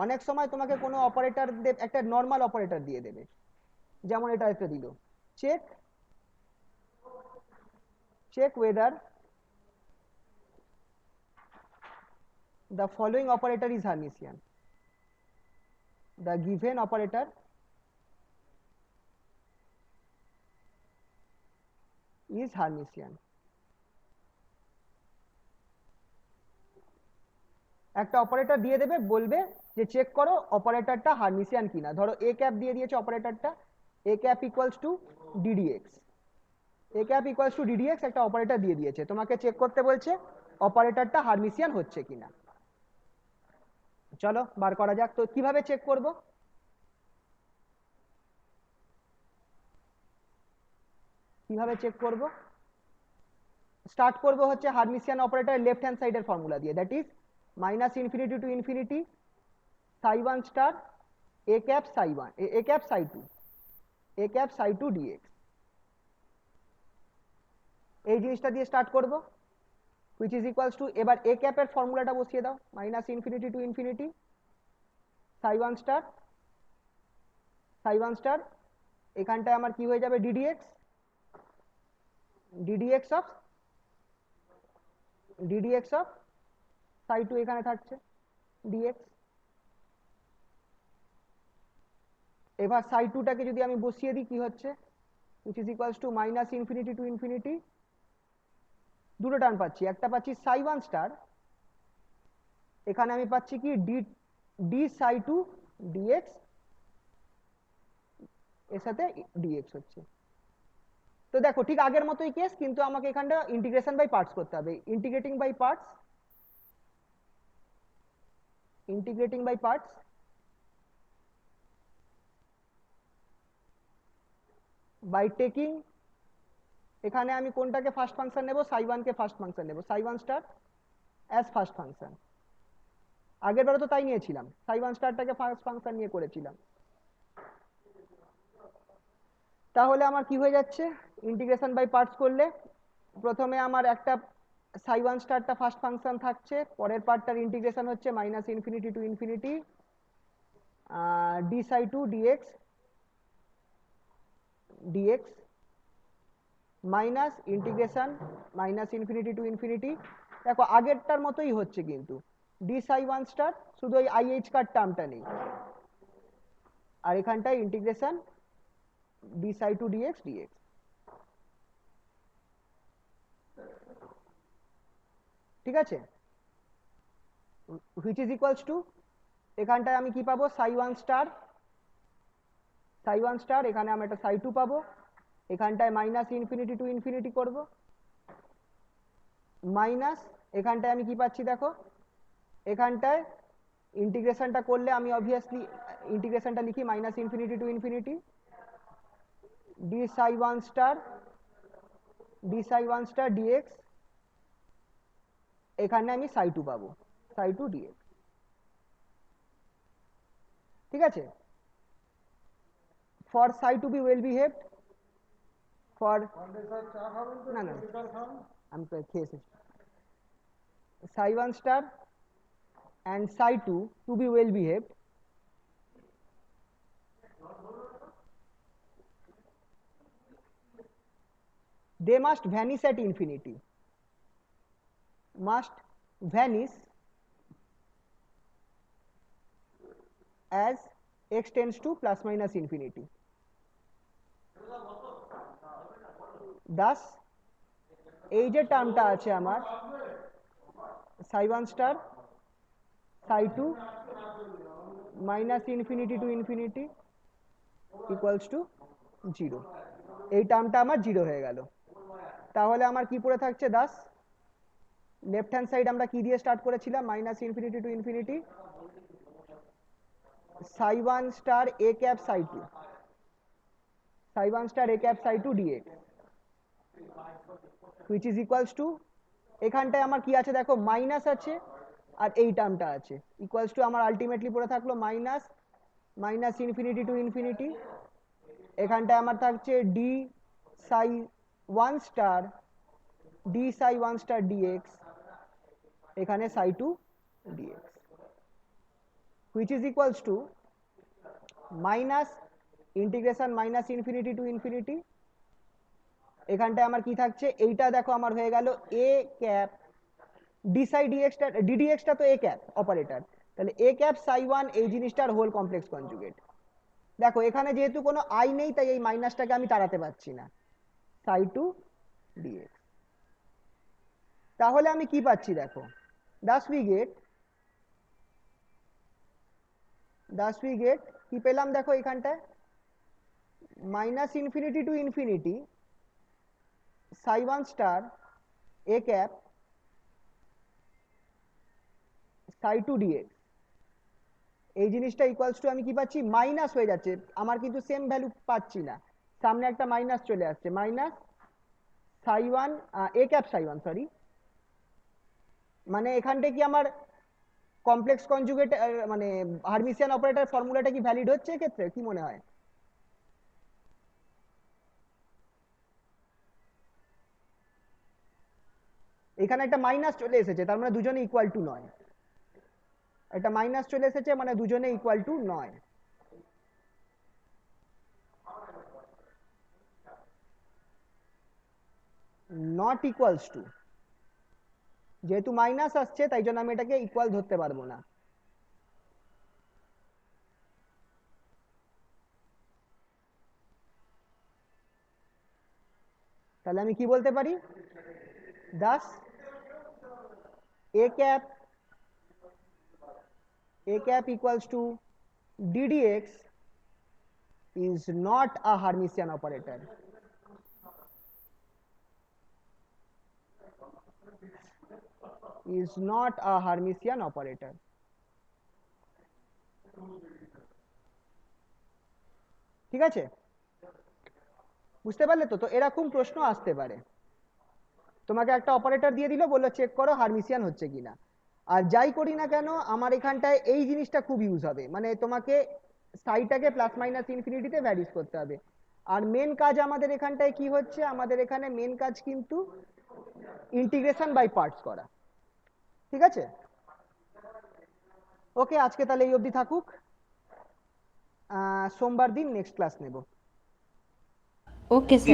অনেক সময় তোমাকে কোনো অপারেটর একটা নর্মাল অপারেটর দিয়ে দেবে, যেমন এটা একটা দিল, check whether the following operator is Hermitian. The given operator is Hermitian. একটা অপারেটর দিয়ে দেবে, বলবে যে চেক করো অপারেটরটা হার্মিসিয়ান কিনা। ধরো এ ক্যাপ দিয়ে দিয়েছে অপারেটরটা, A cap equals to ddx, A cap equals to ddx একটা অপারেটর দিয়ে দিয়েছে, তোমাকে চেক করতে বলছে অপারেটরটা হার্মিসিয়ান হচ্ছে কিনা। চলো বার করা যাক। তো কিভাবে চেক করব, কিভাবে চেক করব, স্টার্ট করব হচ্ছে হার্মিসিয়ান অপারেটর লেফট হ্যান্ড সাইডের ফর্মুলা দিয়ে, that is minus infinity to infinity psi one star A cap psi one A cap psi two A cap psi two dx. এই জিনিসটা দিয়ে স্টার্ট করব, হুইচ ইজ ইকুয়ালস টু, এবার এ ক্যাপের ফর্মুলাটা বসিয়ে দাও, minus infinity to infinity psi one star, এখানটায় আমার কি হয়ে যাবে, ডিডিএক্স অফ সাই টু এখানে থাকছে ডিএক্স। এবার সাই টুটাকে যদি আমি বসিয়ে দিই কি হচ্ছে, which is equals to minus infinity to infinity, দুটো টার্ম পাচ্ছি, একটা পাচ্ছি সাই ওয়ান স্টার, এখানে আমি পাচ্ছি কি ডি সাই টু ডিএক্স এর সাথে ডিএক্স হচ্ছে। তো দেখো ঠিক আগের মতোই কেস, কিন্তু আমাকে এখানটা ইন্টিগ্রেশন বাই পার্টস করতে হবে। Integrating by parts, integrating by parts, by taking, এখানে আমি কোনটাকে ফার্স্ট ফাংশন নেব, সাই1 কে ফার্স্ট ফাংশন নেব, সাই1 স্টার অ্যাজ ফার্স্ট ফাংশন। আগের বারে তো তাই নিয়েছিলাম, সাই1 স্টারটাকে ফার্স্ট ফাংশন নিয়ে করেছিলাম। তাহলে আমার কি হয়ে যাচ্ছে, ইন্টিগ্রেশন বাই পার্টস করলে প্রথমে আমার একটা সাই1 স্টারটা ফার্স্ট ফাংশন থাকছে, পরের পার্টটার ইন্টিগ্রেশন হচ্ছে minus infinity to infinity d psi two dx dx minus integration minus infinity to infinity. দেখো আগেরটার মতোই হচ্ছে, কিন্তু ডি সাই1 স্টার শুধু ওই আইএইচ কার টার্মটা নেই, আর এখানটায় integration D psi two dx dx. ঠিক আছে, হুইচ ইজ ইকুয়ালস টু, এখানটায় আমি কি পাবো, সাই1 স্টার, সাই1 স্টার, এখানে আমি একটা সাই2 পাবো, এখানটায় মাইনাস ইনফিনিটি টু ইনফিনিটি করব, মাইনাস এখানটায় আমি কি পাচ্ছি দেখো, এখানটায় ইন্টিগ্রেশনটা করলে আমি অবভিয়াসলি ইন্টিগ্রেশনটা লিখি minus infinity to infinity d psi one star, d psi one star dx, এখানে আমি সাই2 পাবো, সাই2 ডিএক্স। ঠিক আছে, for psi two be well behaved, for না না আমি তো খেয়ে এসেছি, psi one star and psi2 to be well behaved, they must vanish at infinity, must vanish as x tends to plus minus infinity. Thus এই যে টার্মটা আছে আমার psi1 star psi2 minus infinity to infinity equals to 0, এই টার্মটা আমার 0 হয়ে গেল। তাহলে আমার কি পড়ে থাকছে, দাস লেফট হ্যান্ড সাইড আমরা কি দিয়ে স্টার্ট করেছিলাম, minus infinity to infinity psi one star A cap psi two, psi one star A cap psi two dx, which is equals to, এখানটায় আমার কি আছে দেখো, মাইনাস আছে আর এই টার্মটা আছে, ইকুয়ালস টু আমার আলটিমেটলি পড়ে থাকলো minus minus infinity to infinity, এখানটায় আমার থাকছে d psi one star d psi one star dx, এখানে psi two dx, which is equals to minus integration minus infinity to infinity, এখানটায় আমার কি থাকছে, এইটা দেখো আমার হয়ে গেল এ ক্যাপ ডি সাই ডিএক্সটা, ডিডিএক্সটা তো এ ক্যাপ অপারেটর, তাহলে এ ক্যাপ সাই1 এই জিনিসটার হোল কমপ্লেক্স কনজুগেট। দেখো এখানে যেহেতু কোনো আই নেই তাই এই মাইনাসটাকে আমি তাড়াতে পারছি না, সাই2 ডিএক্স। তাহলে আমি কি পাচ্ছি দেখো, thus we get কি পেলাম দেখো, এখানটায় minus infinity to infinity psi one star A cap psi two dx, এই জিনিসটা ইকুয়ালস টু আমি কি পাচ্ছি, মাইনাস হয়ে যাচ্ছে, আমার কিন্তু সেম ভ্যালু পাচ্ছি না, সামনে একটা মাইনাস চলে আসছে, মাইনাস সাই1 এ ক্যাপ সাই1 সরি, মানে এখানটা কি আমার কমপ্লেক্স কনজুগেট মানে হার্মিসিয়ান অপারেটর ফর্মুলাটা কি ভ্যালিড হচ্ছে এক্ষেত্রে, কি মনে হয়? এখানে একটা মাইনাস চলে এসেছে, তার মানে দুজনে ইকুয়াল টু নয়, একটা মাইনাস চলে এসেছে মানে দুজনে ইকুয়াল টু নয়। নট ইকুয়ালস টু, যেহেতু মাইনাস আসছে তাই জন্য আমি এটাকে ইকুয়াল ধরতে পারবো না। তাহলে আমি কি বলতে পারি, thus A cap equals to ddx is not a Hermitian operator. Is not a Hermitian operator. ঠিক আছে, বুঝতে পারলে তো? তো এরকম প্রশ্ন আসতে পারে, তোমাকে একটা অপারেটর দিয়ে দিল, বললো চেক করো হারমিসিয়ান হচ্ছে কিনা। আর যাই করি না কেন আমার এখানটায় এই জিনিসটা খুব ইউজ হবে, মানে তোমাকে সাইটাকে প্লাস মাইনাস ইনফিনিটিতে ভ্যারিজ করতে হবে। আর মেন কাজ আমাদের এখানটায় কি হচ্ছে, আমাদের এখানে মেন কাজ কিন্তু ইন্টিগ্রেশন বাই পার্টস করা। ঠিক আছে, ওকে, আজকে তাহলে এই অবধি থাকুক, সোমবার দিন নেক্সট ক্লাস নেব। Okay sir.